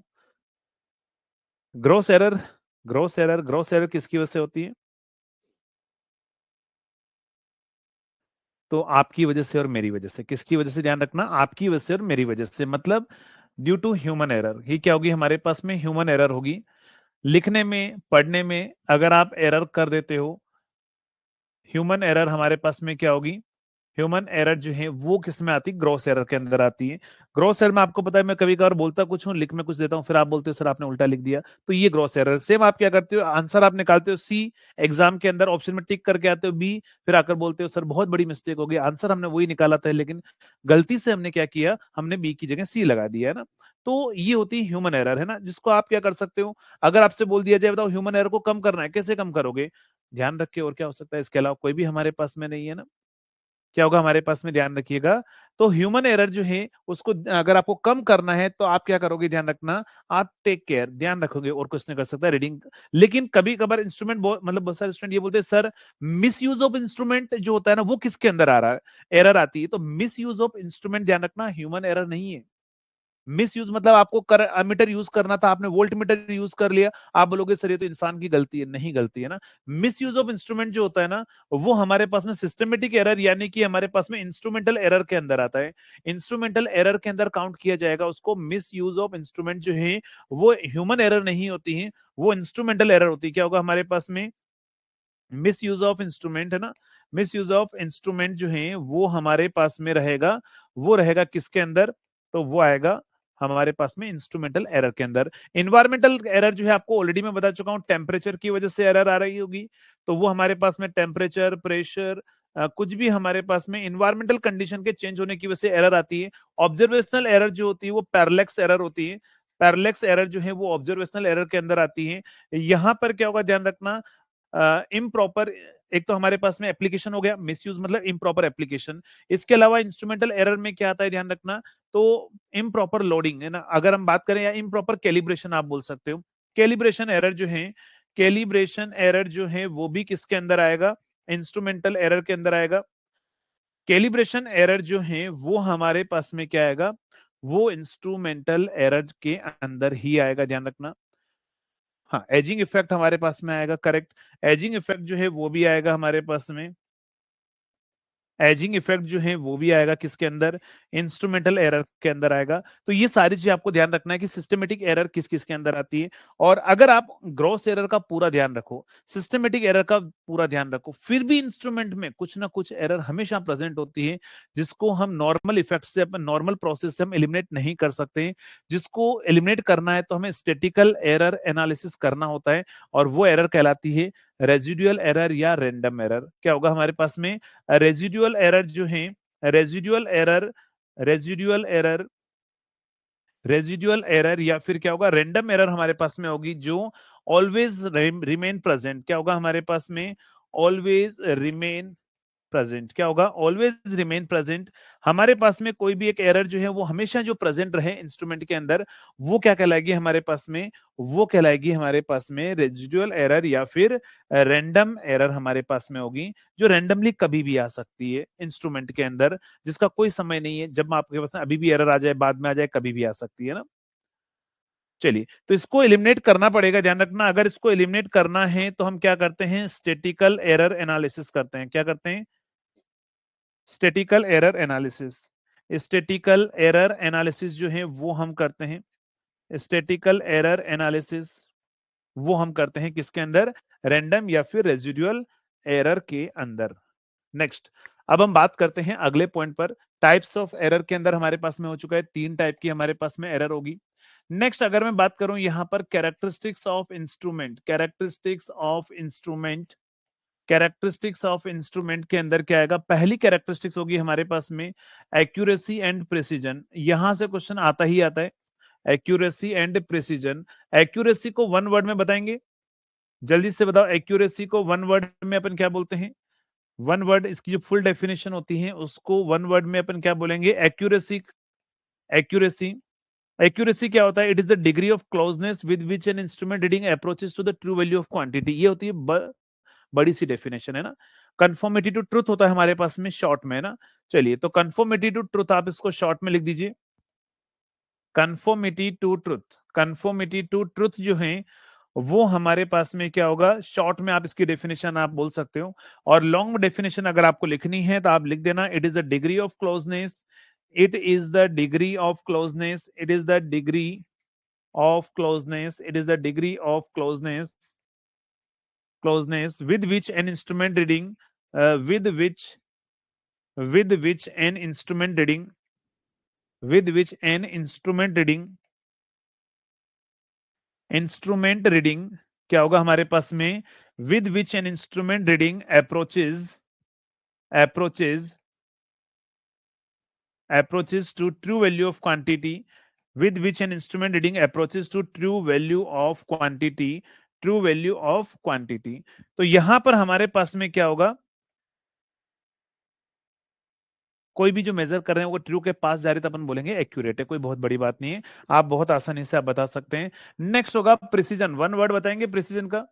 Gross error, gross error, gross error किसकी वजह से होती है, तो आपकी वजह से और मेरी वजह से। किसकी वजह से, ध्यान रखना, आपकी वजह से और मेरी वजह से, मतलब ड्यू टू ह्यूमन एरर। ही क्या होगी हमारे पास में, ह्यूमन एरर होगी। लिखने में, पढ़ने में अगर आप एरर कर देते हो, ह्यूमन एरर हमारे पास में क्या होगी, ह्यूमन एरर जो है वो किस में आती है, ग्रॉस एरर के अंदर आती है। ग्रॉस एरर में आपको पता है, मैं कभी कभार बोलता कुछ हूं, लिख में कुछ देता हूं, फिर आप बोलते हो सर आपने उल्टा लिख दिया, तो ये ग्रॉस एरर। सेम आप क्या करते हो, आंसर आप निकालते हो सी, एग्जाम के अंदर ऑप्शन में टिक करके आते हो बी, फिर आकर बोलते हो सर बहुत बड़ी मिस्टेक हो गई, आंसर हमने वही निकाला था लेकिन गलती से हमने क्या किया, हमने बी की जगह सी लगा दिया है ना। तो ये होती है ह्यूमन एरर, है ना, जिसको आप क्या कर सकते हो, अगर आपसे बोल दिया जाए बताओ ह्यूमन एरर को कम करना है, कैसे कम करोगे, ध्यान रख के, और क्या हो सकता है, इसके अलावा कोई भी हमारे पास में नहीं है ना। क्या होगा हमारे पास में, ध्यान रखिएगा, तो ह्यूमन एरर जो है उसको अगर आपको कम करना है तो आप क्या करोगे, ध्यान रखना, आप टेक केयर, ध्यान रखोगे, और कुछ नहीं कर सकता रीडिंग। लेकिन कभी कभार इंस्ट्रूमेंट मतलब बहुत सारे स्टूडेंट ये बोलते हैं sir miss use of instrument जो होता है ना वो किसके अंदर आ रहा है, एरर आती है, तो मिस यूज ऑफ इंस्ट्रूमेंट ध्यान रखना ह्यूमन एरर नहीं है। मिस यूज मतलब आपको मीटर यूज करना था, आपने वोल्ट मीटर यूज कर लिया। आप बोलोगे सर ये तो इंसान की गलती है, नहीं गलती है ना। मिस यूज ऑफ इंस्ट्रूमेंट जो होता है ना, वो हमारे पास में सिस्टमेटिक एरर यानी कि हमारे पास में इंस्ट्रूमेंटल एरर के अंदर आता है। इंस्ट्रूमेंटल एरर के अंदर काउंट किया जाएगा उसको। मिस यूज ऑफ इंस्ट्रूमेंट जो है वो ह्यूमन एरर नहीं होती है, वो इंस्ट्रूमेंटल एरर होती है। क्या होगा हमारे पास में, मिस यूज ऑफ इंस्ट्रूमेंट है ना, मिस यूज ऑफ इंस्ट्रूमेंट जो है वो हमारे पास में रहेगा, वो रहेगा किसके अंदर, तो वो आएगा हमारे पास में इंस्ट्रूमेंटल एरर के अंदर। इन्वायरमेंटल एरर जो है आपको ऑलरेडी मैं बता चुका हूं, टेम्परेचर की वजह से एरर आ रही होगी, तो वो हमारे पास में टेम्परेचर, प्रेशर, कुछ भी हमारे पास में इन्वायरमेंटल कंडीशन के चेंज होने की वजह से एरर आती है। ऑब्जर्वेशनल एरर जो होती है वो पैरेलैक्स एरर होती है। पैरेलैक्स एरर जो है वो ऑब्जर्वेशनल एरर के अंदर आती है। यहां पर क्या होगा ध्यान रखना, इम्प्रॉपर, एक तो हमारे पास में एप्लीकेशन हो गया, मिसयूज मतलब इम्प्रॉपर एप्लीकेशन। इसके अलावा इंस्ट्रूमेंटल एरर में क्या आता है ध्यान रखना, तो इम्प्रॉपर लोडिंग है ना, अगर हम बात करें, या इम्प्रॉपर कैलिब्रेशन आप बोल सकते हो। कैलिब्रेशन एरर जो है, कैलिब्रेशन एरर जो है वो भी किसके अंदर आएगा, इंस्ट्रूमेंटल एरर के अंदर आएगा। कैलिब्रेशन एरर जो है वो हमारे पास में क्या आएगा, वो इंस्ट्रूमेंटल एरर के अंदर ही आएगा, ध्यान रखना। हाँ, एजिंग इफेक्ट हमारे पास में आएगा, करेक्ट। एजिंग इफेक्ट जो है वो भी आएगा हमारे पास में। एजिंग इफेक्ट जो है वो भी आएगा किसके अंदर, इंस्ट्रूमेंटल एरर के अंदर आएगा। तो ये सारी चीजें आपको ध्यान रखना है कि सिस्टमेटिक एरर किस किस के अंदर आती है। और अगर आप ग्रॉस एरर का पूरा ध्यान रखो, सिस्टमेटिक एरर का पूरा ध्यान रखो, फिर भी इंस्ट्रूमेंट में कुछ ना कुछ एरर हमेशा प्रेजेंट होती है, जिसको हम नॉर्मल इफेक्ट से, अपन नॉर्मल प्रोसेस से हम एलिमिनेट नहीं कर सकते। जिसको एलिमिनेट करना है तो हमें स्टेटिकल एरर एनालिसिस करना होता है, और वो एरर कहलाती है रेजिडुअल एरर या रैंडम एरर। क्या होगा हमारे पास में, रेजिडुअल एरर जो है, residual error, residual error, residual error या फिर क्या होगा रैंडम एरर हमारे पास में होगी, जो ऑलवेज रिमेन प्रेजेंट। क्या होगा हमारे पास में, ऑलवेज रिमेन प्रेजेंट। क्या होगा, ऑलवेज रिमेन प्रेजेंट। हमारे पास में कोई भी एक एरर जो है वो हमेशा जो प्रेजेंट रहे इंस्ट्रूमेंट के अंदर, वो क्या कहलाएगी हमारे पास में, वो कहलाएगी हमारे पास में रेजिडुअल एरर या फिर रैंडम एरर हमारे पास में होगी, जो रैंडमली कभी भी आ सकती है इंस्ट्रूमेंट के अंदर, जिसका कोई समय नहीं है, जब आपके पास अभी भी एरर आ जाए, बाद में आ जाए, कभी भी आ सकती है ना। चलिए, तो इसको एलिमिनेट करना पड़ेगा, ध्यान रखना। अगर इसको एलिमिनेट करना है तो हम क्या करते हैं, स्टेटिकल एरर एनालिसिस करते हैं। क्या करते हैं, statical error analysis. Statical error analysis जो है वो हम करते हैं, स्टेटिकल एरर एनालिसिस वो हम करते हैं किसके अंदर, रैंडम या फिर रेजिडुअल एरर के अंदर। नेक्स्ट, अब हम बात करते हैं अगले पॉइंट पर। टाइप्स ऑफ एरर के अंदर हमारे पास में हो चुका है, 3 टाइप की हमारे पास में एरर होगी। नेक्स्ट, अगर मैं बात करूं यहां पर characteristics of instrument, characteristics of instrument, characteristics of instrument के अंदर क्या आएगा, पहली कैरेक्टरिस्टिक्स होगी हमारे पास में एक्यूरेसी एंड प्रिसीजन। यहां से क्वेश्चन आता ही आता है, एक्यूरेसी एंड प्रिसीजन। एक्यूरेसी को वन वर्ड में बताएंगे, जल्दी से बताओ, एक्यूरेसी को वन वर्ड में अपन क्या बोलते हैं, वन वर्ड, इसकी जो फुल डेफिनेशन होती है उसको वन वर्ड में अपन क्या बोलेंगे, एक्यूरेसी। एक्यूरेसी, एक्यूरेसी क्या होता है, it is the degree of closeness with which an instrument reading approaches to the true value of quantity. ये होती है बड़ी सी डेफिनेशन है ना। कंफर्मिटी टू ट्रुथ होता है हमारे पास में शॉर्ट में ना। चलिए, तो कंफर्मिटी टू ट्रुथ आप इसको शॉर्ट में लिख दीजिए, conformity to truth. Conformity to truth जो है वो हमारे पास में क्या होगा, शॉर्ट में आप इसकी डेफिनेशन आप बोल सकते हो, और लॉन्ग डेफिनेशन अगर आपको लिखनी है तो आप लिख देना, it is the degree of closeness, it is the degree of closeness, it is the degree of closeness, it is the degree of closeness, closeness with which an instrument reading, with which an instrument reading, with which an instrument reading क्या होगा हमारे पास में, with which an instrument reading approaches to true value of quantity, with which an instrument reading approaches to true value of quantity, true value of quantity। तो यहां पर हमारे पास में क्या होगा, कोई भी जो मेजर कर रहे हैं वो ट्रू के पास जा रहे तो अपन बोलेंगे एक्यूरेट है, कोई बहुत बड़ी बात नहीं है, आप बहुत आसानी से आप बता सकते हैं। नेक्स्ट होगा प्रिसीजन, वन वर्ड बताएंगे प्रिसीजन का,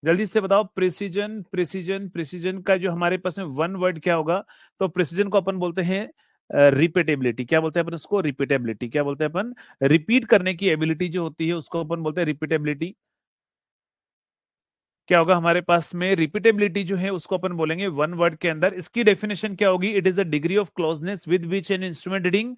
जल्दी से बताओ, प्रिसीजन, प्रिसीजन, प्रिसीजन का जो हमारे पास में वन वर्ड क्या होगा, तो प्रिसीजन को अपन बोलते हैं रिपीटेबिलिटी, क्या बोलते हैं अपन उसको, रिपीटेबिलिटी, क्या बोलते हैं अपन, रिपीट करने की एबिलिटी जो होती है उसको अपन बोलते हैं रिपीटेबिलिटी। क्या होगा हमारे पास में, रिपीटेबिलिटी जो है उसको अपन बोलेंगे वन वर्ड के अंदर। इसकी डेफिनेशन क्या होगी, it is the degree of closeness with which an instrument reading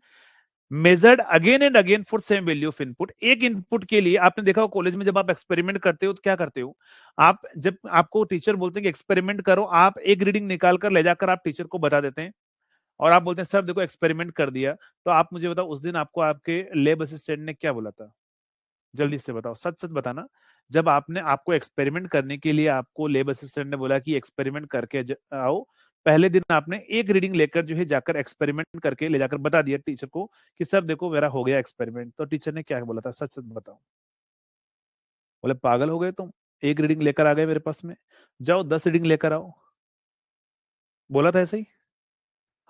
measured again and again for same value of input. एक इनपुट के लिए आपने देखा हो कॉलेज में जब आप एक्सपेरिमेंट करते हो तो क्या करते हो आप, जब आपको टीचर बोलते हैं कि एक्सपेरिमेंट करो, आप एक रीडिंग निकाल कर ले जाकर आप टीचर को बता देते हैं और आप बोलते हैं सर देखो एक्सपेरिमेंट कर दिया। तो आप मुझे बताओ उस दिन आपको आपके लैब असिस्टेंट ने क्या बोला था, जल्दी से बताओ, सच सच बताना। जब आपने, आपको एक्सपेरिमेंट करने के लिए आपको लैब असिस्टेंट ने बोला कि एक्सपेरिमेंट करके आओ, पहले दिन आपने एक रीडिंग लेकर जो है जाकर एक्सपेरिमेंट करके ले जाकर बता दिया टीचर को कि सर देखो मेरा हो गया एक्सपेरिमेंट, तो टीचर ने क्या बोला था, सच सच बताओ। बोले पागल हो गए तुम, एक रीडिंग लेकर आ गए मेरे पास में, जाओ 10 रीडिंग लेकर आओ, बोला था ऐसे ही।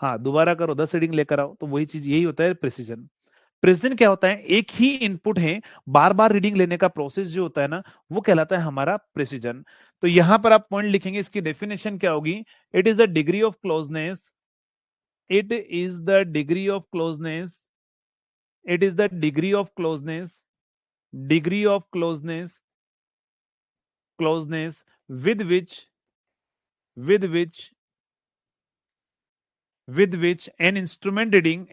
हाँ दोबारा करो, 10 रीडिंग लेकर आओ। तो वही चीज, यही होता है प्रिसीजन। प्रिसीजन क्या होता है, एक ही इनपुट है, बार बार रीडिंग लेने का प्रोसेस जो होता है ना, वो कहलाता है हमारा प्रिसीजन। तो यहां पर आप पॉइंट लिखेंगे, इसकी डेफिनेशन क्या होगी, it is the degree of closeness, it is the degree of closeness, it is the degree of closeness, degree of closeness, closeness with which, with which, with which an instrument reading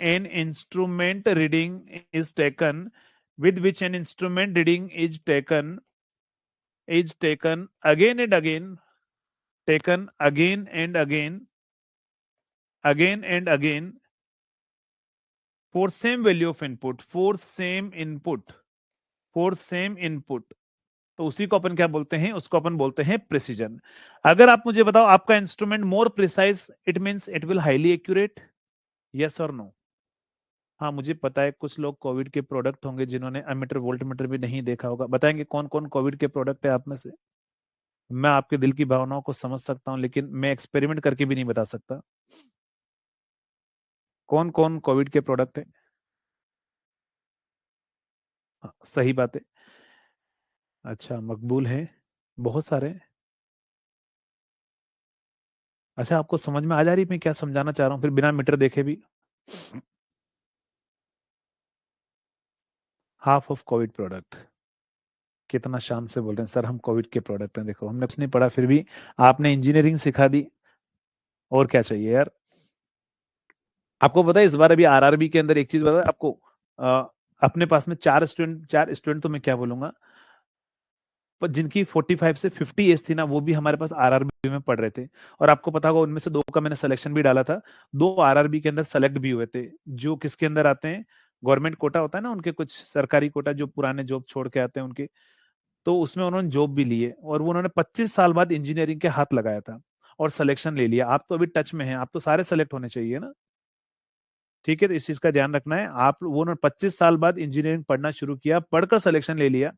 is taken, with which an instrument reading is taken again and again, taken again and again, again and again for same value of input, for same input, for same input। तो उसी को अपन क्या बोलते हैं, उसको अपन बोलते हैं प्रिसीजन। अगर आप मुझे बताओ आपका instrument more precise, it means it will highly accurate, yes और नो। हाँ मुझे पता है कुछ लोग कोविड के प्रोडक्ट होंगे जिन्होंने एमीटर वोल्टमीटर भी नहीं देखा होगा, बताएंगे कौन कौन कोविड के प्रोडक्ट है आप में से। मैं आपके दिल की भावनाओं को समझ सकता हूं लेकिन मैं एक्सपेरिमेंट करके भी नहीं बता सकता कौन कौन कोविड के प्रोडक्ट है। हाँ, सही बात है। अच्छा मकबूल है, बहुत सारे। अच्छा आपको समझ में आ जा रही मैं क्या समझाना चाह रहा हूँ फिर बिना मीटर देखे भी। हाफ ऑफ कोविड प्रोडक्ट, कितना शान से बोल रहे हैं सर हम कोविड के प्रोडक्ट हैं, देखो हमने कुछ नहीं पढ़ा फिर भी आपने इंजीनियरिंग सिखा दी, और क्या चाहिए यार। आपको पता है इस बार अभी आरआरबी के अंदर एक चीज बता आपको, अपने पास में चार स्टूडेंट तो मैं क्या बोलूंगा, पर जिनकी 45 से 50 एज थी ना वो भी हमारे पास आरआरबी में पढ़ रहे थे। और आपको पता होगा उनमें से 2 का मैंने सिलेक्शन भी डाला था, 2 आरआरबी के अंदर सेलेक्ट भी हुए थे, जो किसके अंदर आते हैं, गवर्नमेंट कोटा होता है ना उनके, कुछ सरकारी कोटा जो पुराने जॉब छोड़ के आते हैं उनके, तो उसमें उन्होंने जॉब भी लिए और वो उन्होंने 25 साल बाद इंजीनियरिंग के हाथ लगाया था और सिलेक्शन ले लिया। आप तो अभी टच में हैं, आप तो सारे सेलेक्ट होने चाहिए ना। ठीक है, तो इस चीज का ध्यान रखना है आप, वो उन्होंने 25 साल बाद इंजीनियरिंग पढ़ना शुरू किया, पढ़कर सिलेक्शन ले लिया।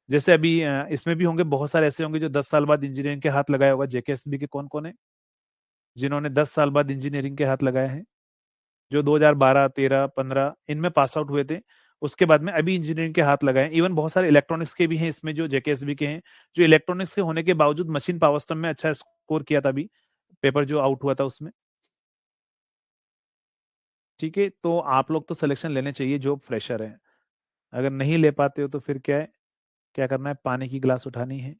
जैसे अभी इसमें भी होंगे बहुत सारे ऐसे होंगे जो 10 साल बाद इंजीनियरिंग के हाथ लगाया होगा, जेकेएसबी के कौन कौन है जिन्होंने 10 साल बाद इंजीनियरिंग के हाथ लगाए हैं, जो 2012 13 15 इनमें पास आउट हुए थे, उसके बाद में अभी इंजीनियरिंग के हाथ लगाए। इवन बहुत सारे इलेक्ट्रॉनिक्स के भी हैं इसमें जो जेकेएसबी के हैं, जो इलेक्ट्रॉनिक्स के होने के बावजूद मशीन पावर सिस्टम में अच्छा स्कोर किया था, अभी पेपर जो आउट हुआ था उसमें। ठीक है, तो आप लोग तो सिलेक्शन लेने चाहिए जो फ्रेशर है, अगर नहीं ले पाते हो तो फिर क्या है, क्या करना है, पानी की गिलास उठानी है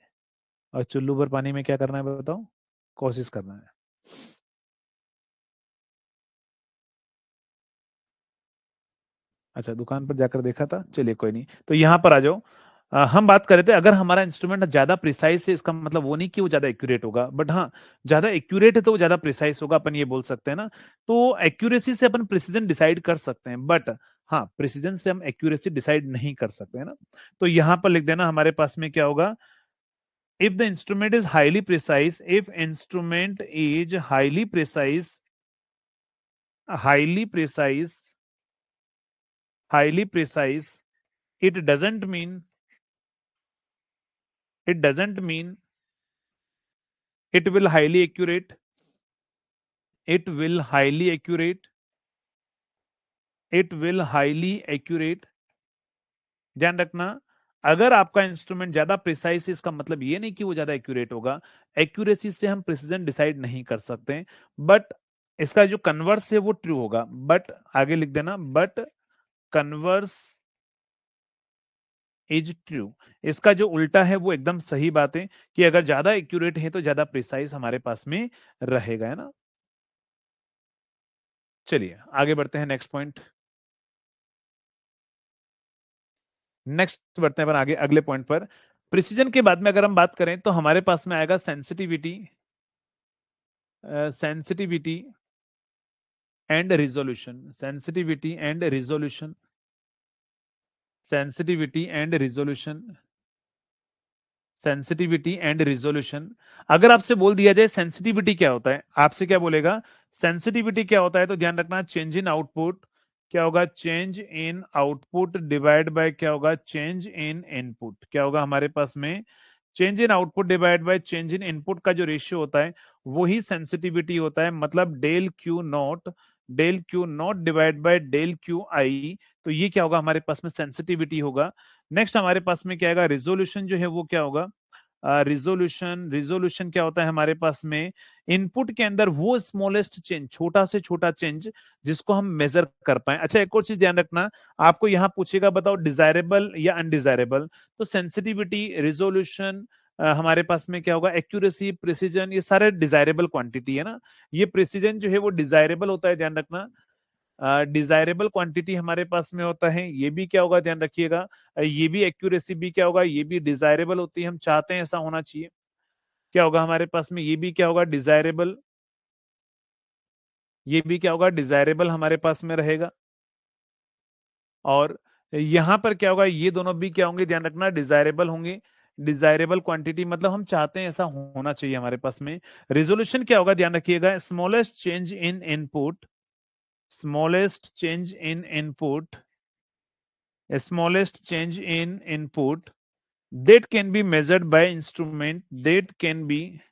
और चुल्लू भर पानी में क्या करना है बताओ, कोशिश करना है। अच्छा दुकान पर जाकर देखा था, चलिए कोई नहीं, तो यहाँ पर आ जाओ। हम बात कर रहे थे अगर हमारा इंस्ट्रूमेंट ज्यादा प्रिसाइज है, इसका मतलब वो नहीं कि वो ज्यादा एक्यूरेट होगा, बट हाँ ज्यादा एक्यूरेट है तो वो ज्यादा प्रिसाइज होगा, अपन ये बोल सकते हैं ना। तो एक्यूरेसी से अपन प्रिसीजन डिसाइड कर सकते हैं, बट हाँ प्रिसीजन से हम एक्यूरेसी डिसाइड नहीं कर सकते है ना। तो यहाँ पर लिख देना हमारे पास में क्या होगा, if the instrument is highly precise, if instrument is highly precise, highly precise, highly precise, it doesn't mean, it doesn't mean it will highly accurate, it will highly accurate, it will highly accurate। ध्यान रखना, अगर आपका instrument ज्यादा precise है इसका मतलब ये नहीं कि वो ज्यादा एक्यूरेट होगा, एक्यूरेसी से हम प्रिसीजन डिसाइड नहीं कर सकते, बट इसका जो कन्वर्स है वो ट्रू होगा, बट आगे लिख देना, बट कन्वर्स इज ट्रू। इसका जो उल्टा है वो एकदम सही बात है कि अगर ज्यादा एक्यूरेट है तो ज्यादा प्रिसाइज हमारे पास में रहेगा, है ना। चलिए आगे बढ़ते हैं नेक्स्ट पॉइंट। नेक्स्ट बढ़ते हैं पर आगे अगले पॉइंट पर। प्रिसीजन के बाद में अगर हम बात करें तो हमारे पास में आएगा sensitivity, sensitivity and resolution, sensitivity and resolution, sensitivity and resolution, sensitivity and resolution. अगर आपसे बोल दिया जाए सेंसिटिविटी क्या होता है, आपसे क्या बोलेगा, सेंसिटिविटी क्या होता है, तो ध्यान रखना चेंज इन आउटपुट क्या होगा, change in output divide by क्या होगा, चेंज इन इनपुट। क्या होगा हमारे पास में, change in output divide by change in input का जो रेशियो होता है वही सेंसिटिविटी होता है। मतलब del Q naught, del Q naught divide by del Q I, तो ये क्या होगा हमारे पास में सेंसिटिविटी होगा। नेक्स्ट हमारे पास में क्या आएगा, रिजोल्यूशन जो है वो क्या होगा, रिजोल्यूशन, रिजोल्यूशन क्या होता है हमारे पास में, इनपुट के अंदर वो स्मॉलेस्ट चेंज, छोटा से छोटा चेंज जिसको हम मेजर कर पाए। अच्छा एक और चीज ध्यान रखना, आपको यहां पूछेगा बताओ डिजायरेबल या अनडिजायरेबल, तो सेंसिटिविटी, रिजोल्यूशन, हमारे पास में क्या होगा, एक्यूरेसी, प्रिसीजन, ये सारे डिजायरेबल क्वांटिटी है ना। ये प्रिसीजन जो है वो डिजायरेबल होता है, ध्यान रखना। डिजायरेबल क्वांटिटी हमारे पास में होता है, ये भी क्या होगा ध्यान रखिएगा। ये भी एक्यूरेसी भी क्या होगा, ये भी डिजायरेबल होती है, हम चाहते हैं ऐसा होना चाहिए। क्या होगा हमारे पास में, ये भी क्या होगा डिजायरेबल, ये भी क्या होगा डिजायरेबल हमारे पास में रहेगा। और यहां पर क्या होगा, ये दोनों भी क्या होंगे ध्यान रखना, डिजायरेबल होंगे। डिजायरेबल क्वांटिटी मतलब हम चाहते हैं ऐसा होना चाहिए हमारे पास में। रिजोल्यूशन क्या होगा ध्यान रखिएगा, smallest change in input, smallest change in input, smallest change in input that can be measured by instrument, that can be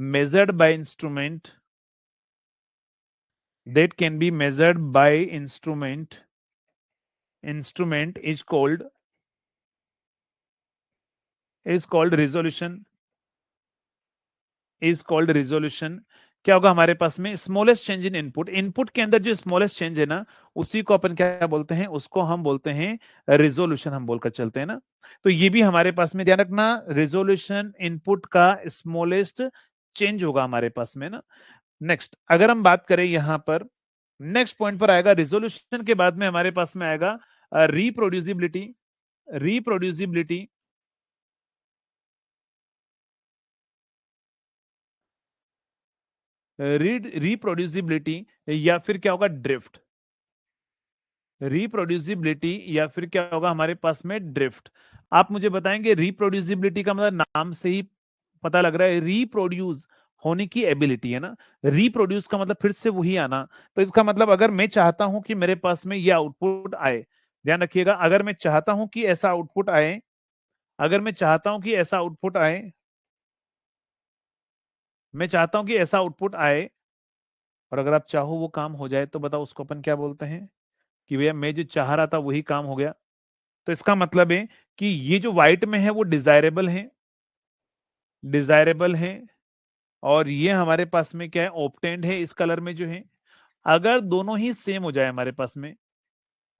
measured by instrument, that can be measured by instrument, instrument is called resolution, is called resolution. क्या होगा हमारे पास में, smallest change in input, input के अंदर जो smallest change है ना उसी को अपन क्या बोलते हैं, उसको हम बोलते हैं रिजोल्यूशन, हम बोलकर चलते हैं ना। तो ये भी हमारे पास में ध्यान रखना, रिजोल्यूशन इनपुट का स्मॉलेस्ट चेंज होगा हमारे पास में ना। नेक्स्ट अगर हम बात करें यहां पर, नेक्स्ट पॉइंट पर आएगा, रिजोल्यूशन के बाद में हमारे पास में आएगा रिप्रोड्यूसिबिलिटी, रिप्रोड्यूसिबिलिटी, रिप्रोड्यूसिबिलिटी या फिर क्या होगा ड्रिफ्ट, रिप्रोड्यूसिबिलिटी या फिर क्या होगा हमारे पास में ड्रिफ्ट। आप मुझे बताएंगे रिप्रोड्यूसिबिलिटी का मतलब, नाम से ही पता लग रहा है रिप्रोड्यूस होने की एबिलिटी है ना। रिप्रोड्यूस का मतलब फिर से वही आना, तो इसका मतलब अगर मैं चाहता हूं कि मेरे पास में ये आउटपुट आए, ध्यान रखिएगा, अगर मैं चाहता हूं कि ऐसा आउटपुट आए, अगर मैं चाहता हूं कि ऐसा आउटपुट आए, मैं चाहता हूं कि ऐसा आउटपुट आए, और अगर आप चाहो वो काम हो जाए तो बताओ उसको अपन क्या बोलते हैं, कि भैया मैं जो चाह रहा था वही काम हो गया। तो इसका मतलब है कि ये जो व्हाइट में है वो डिजायरेबल है, डिजायरेबल है, और ये हमारे पास में क्या है, ऑब्टेन्ड है इस कलर में जो है। अगर दोनों ही सेम हो जाए हमारे पास में,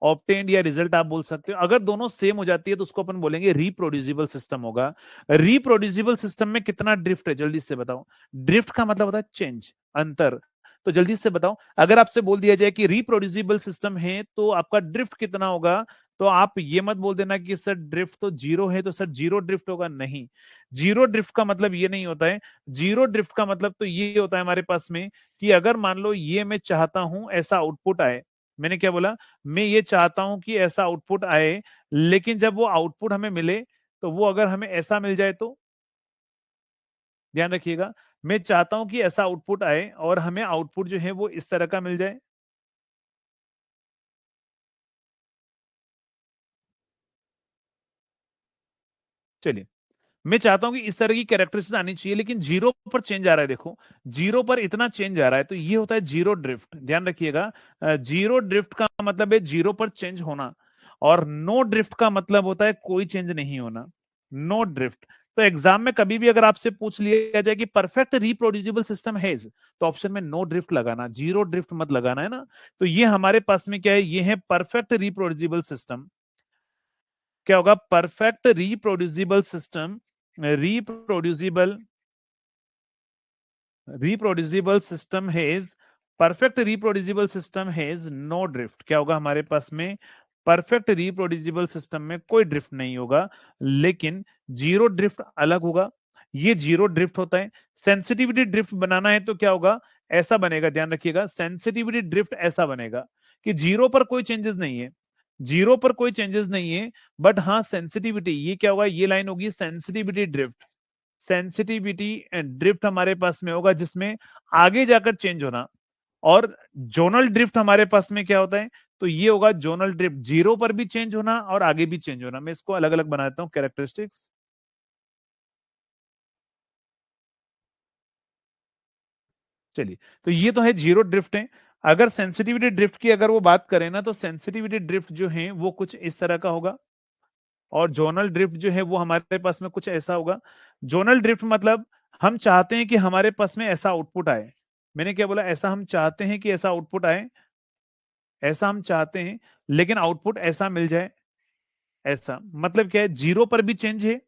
ऑब्टेन्ड या रिजल्ट आप बोल सकते हो, अगर दोनों सेम हो जाती है तो उसको अपन बोलेंगे रिप्रोड्यूसिबल सिस्टम होगा। रिप्रोड्यूसिबल सिस्टम में कितना ड्रिफ्ट है जल्दी से बताओ, ड्रिफ्ट का मतलब होता है चेंज, अंतर। तो जल्दी से बताओ, अगर आपसे बोल दिया जाए कि रिप्रोड्यूसिबल सिस्टम है तो आपका ड्रिफ्ट कितना होगा, तो आप ये मत बोल देना कि सर ड्रिफ्ट तो जीरो है, तो सर जीरो ड्रिफ्ट होगा, नहीं। जीरो ड्रिफ्ट का मतलब ये नहीं होता है। जीरो ड्रिफ्ट का मतलब तो ये होता है हमारे पास में कि अगर मान लो ये मैं चाहता हूं ऐसा आउटपुट आए, मैंने क्या बोला, मैं ये चाहता हूं कि ऐसा आउटपुट आए, लेकिन जब वो आउटपुट हमें मिले तो वो अगर हमें ऐसा मिल जाए तो, ध्यान रखिएगा, मैं चाहता हूं कि ऐसा आउटपुट आए और हमें आउटपुट जो है वो इस तरह का मिल जाए। चलिए, मैं चाहता हूं कि इस तरह की कैरेक्टरिस्टिक्स आनी चाहिए, लेकिन जीरो पर चेंज आ रहा है, देखो जीरो पर इतना चेंज आ रहा है, तो ये होता है जीरो ड्रिफ्ट, ध्यान रखिएगा। जीरो ड्रिफ्ट का मतलब है जीरो पर चेंज होना, और नो ड्रिफ्ट का मतलब होता है कोई चेंज नहीं होना, नो ड्रिफ्ट। तो एग्जाम में कभी भी अगर आपसे पूछ लिया जाए कि परफेक्ट रिप्रोड्यूसिबल सिस्टम हैज, तो ऑप्शन में नो ड्रिफ्ट लगाना, जीरो ड्रिफ्ट मत लगाना, है ना। तो ये हमारे पास में क्या है, ये है परफेक्ट रिप्रोड्यूसिबल सिस्टम। क्या होगा, perfect reproducible system, reproducible reproducible system has, perfect reproducible system has no drift. क्या होगा हमारे पास में, परफेक्ट रिप्रोड्यूसिबल सिस्टम में कोई ड्रिफ्ट नहीं होगा, लेकिन जीरो ड्रिफ्ट अलग होगा। ये जीरो ड्रिफ्ट होता है। सेंसिटिविटी ड्रिफ्ट बनाना है तो क्या होगा, ऐसा बनेगा, ध्यान रखिएगा, सेंसिटिविटी ड्रिफ्ट ऐसा बनेगा कि जीरो पर कोई चेंजेस नहीं है, जीरो पर कोई चेंजेस नहीं है, बट हाँ सेंसिटिविटी, ये क्या होगा, ये लाइन होगी सेंसिटिविटी ड्रिफ्ट। सेंसिटिविटी ड्रिफ्ट हमारे पास में होगा जिसमें आगे जाकर चेंज होना। और जोनल ड्रिफ्ट हमारे पास में क्या होता है, तो ये होगा जोनल ड्रिफ्ट, जीरो पर भी चेंज होना और आगे भी चेंज होना। मैं इसको अलग अलग बना देता हूं, कैरेक्टरिस्टिक्स। चलिए, तो ये तो है जीरो ड्रिफ्ट है। अगर सेंसिटिविटी ड्रिफ्ट की अगर वो बात करें ना, तो सेंसिटिविटी ड्रिफ्ट जो है वो कुछ इस तरह का होगा, और जोनल ड्रिफ्ट जो है वो हमारे पास में कुछ ऐसा होगा। जोनल ड्रिफ्ट मतलब हम चाहते हैं कि हमारे पास में ऐसा आउटपुट आए। मैंने क्या बोला, ऐसा हम चाहते हैं कि ऐसा आउटपुट आए, ऐसा हम चाहते हैं, लेकिन आउटपुट ऐसा मिल जाए। ऐसा मतलब क्या है, जीरो पर भी चेंज है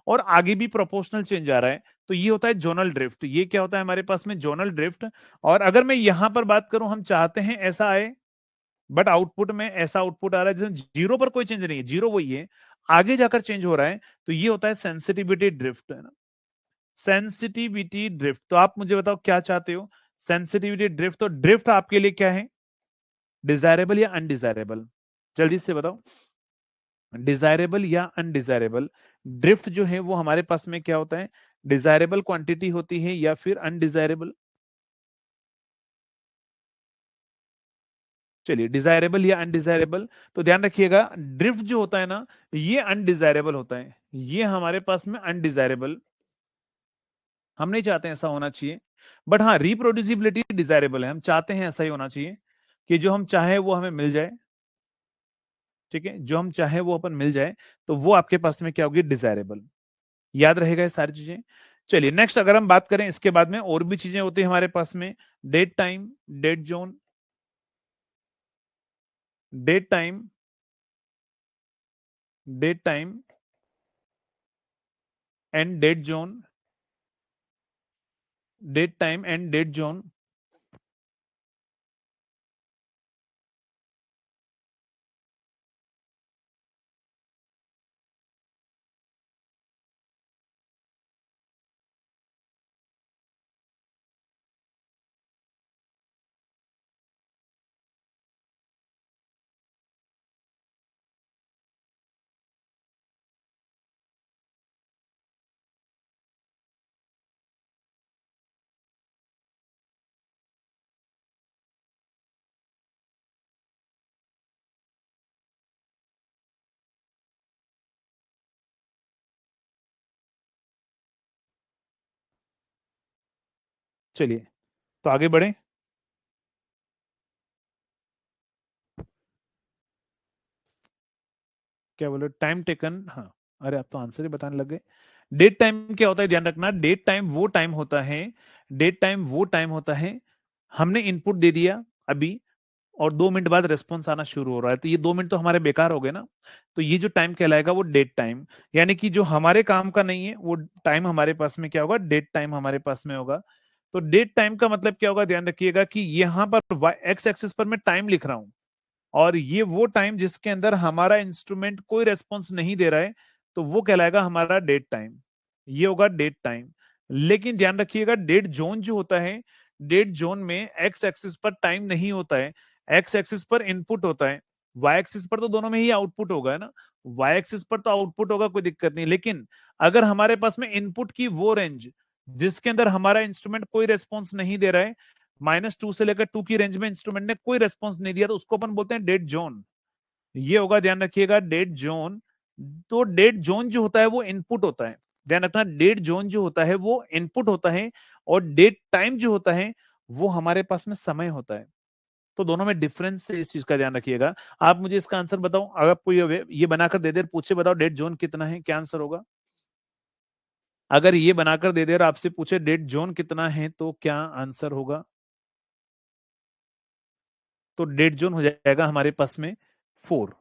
और आगे भी प्रोपोर्शनल चेंज आ रहा है, तो ये होता है जोनल ड्रिफ्ट। ये क्या होता है हमारे पास में, जोनल ड्रिफ्ट। और अगर मैं यहां पर बात करूं, हम चाहते हैं ऐसा आए, बट आउटपुट में ऐसा आउटपुट आ रहा है जिसमें जीरो पर कोई चेंज नहीं है, जीरो वही है, आगे जाकर चेंज हो रहा है, तो ये होता है सेंसिटिविटी ड्रिफ्ट, है ना। सेंसिटिविटी ड्रिफ्ट, तो आप मुझे बताओ क्या चाहते हो, सेंसिटिविटी ड्रिफ्ट, तो ड्रिफ्ट आपके लिए क्या है, डिजायरेबल या अनडिजायरेबल, जल्दी से बताओ, डिजायरेबल या अनडिजायरेबल। ड्रिफ्ट जो है वो हमारे पास में क्या होता है, डिजायरेबल क्वांटिटी होती है या फिर अनडिजायरेबल। चलिए, डिजायरेबल या अनडिजायरेबल, तो ध्यान रखिएगा, ड्रिफ्ट जो होता है ना, ये अनडिजायरेबल होता है, ये हमारे पास में अनडिजायरेबल, हम नहीं चाहते हैं ऐसा होना चाहिए। बट हाँ, रिप्रोड्यूसिबिलिटी डिजायरेबल है, हम चाहते हैं ऐसा ही होना चाहिए कि जो हम चाहे वो हमें मिल जाए। ठीक है, जो हम चाहे वो अपन मिल जाए, तो वो आपके पास में क्या होगी, डिजायरेबल। याद रहेगा ये सारी चीजें। चलिए नेक्स्ट, अगर हम बात करें इसके बाद में और भी चीजें होती है हमारे पास में, dead time, dead zone, dead time, dead time and dead zone, dead time and dead zone. चलिए, तो आगे बढ़े। क्या बोले, टाइम टेकन, हाँ। अरे आप तो आंसर ही बताने लग गए। डेट टाइम क्या होता है, ध्यान रखना, डेट टाइम वो टाइम होता है, डेट टाइम वो टाइम होता है, हमने इनपुट दे दिया अभी, और 2 मिनट बाद रेस्पॉन्स आना शुरू हो रहा है, तो ये 2 मिनट तो हमारे बेकार हो गए ना। तो ये जो टाइम कहलाएगा वो डेट टाइम, यानी कि जो हमारे काम का नहीं है वो टाइम हमारे पास में क्या होगा, डेट टाइम हमारे पास में होगा। तो डेट टाइम का मतलब क्या होगा, ध्यान रखिएगा कि यहाँ पर एक्स एक्सिस पर मैं टाइम लिख रहा हूं, और ये वो टाइम जिसके अंदर हमारा इंस्ट्रूमेंट कोई रेस्पॉन्स नहीं दे रहा है, तो वो कहलाएगा हमारा डेट टाइम, ये होगा डेट टाइम। लेकिन ध्यान रखिएगा, डेट जोन जो होता है, डेट जोन में एक्स एक्सिस पर टाइम नहीं होता है, एक्स एक्सिस पर इनपुट होता है, वाई एक्सिस पर तो दोनों में ही आउटपुट होगा, है ना। वाई एक्सिस पर तो आउटपुट होगा, कोई दिक्कत नहीं, लेकिन अगर हमारे पास में इनपुट की वो रेंज जिसके अंदर हमारा इंस्ट्रूमेंट कोई रेस्पॉन्स नहीं दे रहा है, -2 से लेकर 2 की रेंज में इंस्ट्रूमेंट ने कोई रेस्पॉन्स नहीं दिया, तो उसको अपन बोलते हैं डेड जोन। ये होगा, ध्यान रखिएगा, डेड जोन। तो डेड जोन जो होता है वो इनपुट होता है, ध्यान रखना, डेड जोन जो होता है वो इनपुट होता है, और डेट टाइम जो होता है वो हमारे पास में समय होता है। तो दोनों में डिफरेंस है, इस चीज का ध्यान रखिएगा। आप मुझे इसका आंसर बताओ, अगर आपको ये बनाकर दे दे, पूछे बताओ डेड जोन कितना है, क्या आंसर होगा। अगर ये बनाकर दे दे और आपसे पूछे डेड जोन कितना है तो क्या आंसर होगा? तो डेड जोन हो जाएगा हमारे पास में 4।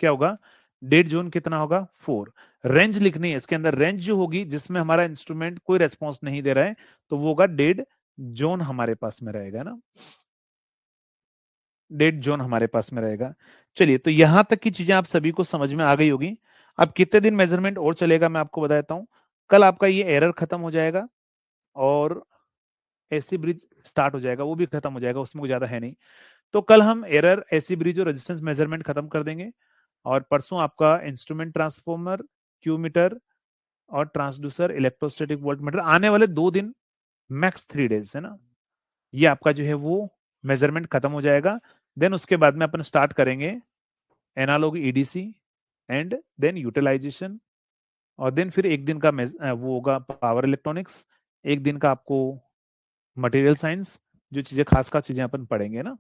क्या होगा? डेड जोन कितना होगा? 4। रेंज लिखनी है इसके अंदर, रेंज जो होगी जिसमें हमारा इंस्ट्रूमेंट कोई रेस्पॉन्स नहीं दे रहा है तो वो होगा डेड जोन हमारे पास में रहेगा ना, डेड जोन हमारे पास में रहेगा। चलिए, तो यहां तक की चीजें आप सभी को समझ में आ गई होगी। अब कितने दिन मेजरमेंट और चलेगा मैं आपको बता देता हूं। कल आपका ये एरर खत्म हो जाएगा और एसी ब्रिज स्टार्ट हो जाएगा, वो भी खत्म हो जाएगा, उसमें कुछ ज्यादा है नहीं। तो कल हम एरर, एसी ब्रिज और रेजिस्टेंस मेजरमेंट खत्म कर देंगे और परसों आपका इंस्ट्रूमेंट ट्रांसफॉर्मर, क्यू मीटर और ट्रांसड्यूसर, इलेक्ट्रोस्टैटिक वोल्ट मीटर, आने वाले 2 दिन, मैक्स 3 डेज है ना, ये आपका जो है वो मेजरमेंट खत्म हो जाएगा। देन उसके बाद में अपन स्टार्ट करेंगे analog EDC and then utilization, और देन फिर एक दिन का वो होगा पावर इलेक्ट्रॉनिक्स, एक दिन का आपको मटेरियल साइंस, जो चीजें खास खास चीजें अपन पढ़ेंगे ना।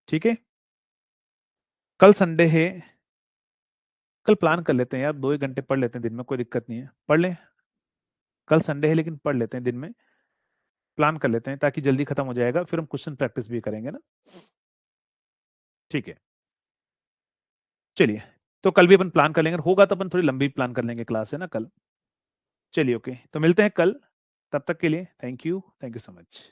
ठीक है, कल संडे है, कल प्लान कर लेते हैं यार, 2 ही घंटे पढ़ लेते हैं दिन में, कोई दिक्कत नहीं है, पढ़ लें। कल संडे है लेकिन पढ़ लेते हैं दिन में, प्लान कर लेते हैं ताकि जल्दी खत्म हो जाएगा, फिर हम क्वेश्चन प्रैक्टिस भी करेंगे ना। ठीक है, चलिए, तो कल भी अपन प्लान कर लेंगे, होगा तो अपन थोड़ी लंबी प्लान कर लेंगे क्लास है ना कल। चलिए ओके, तो मिलते हैं कल, तब तक के लिए थैंक यू सो मच।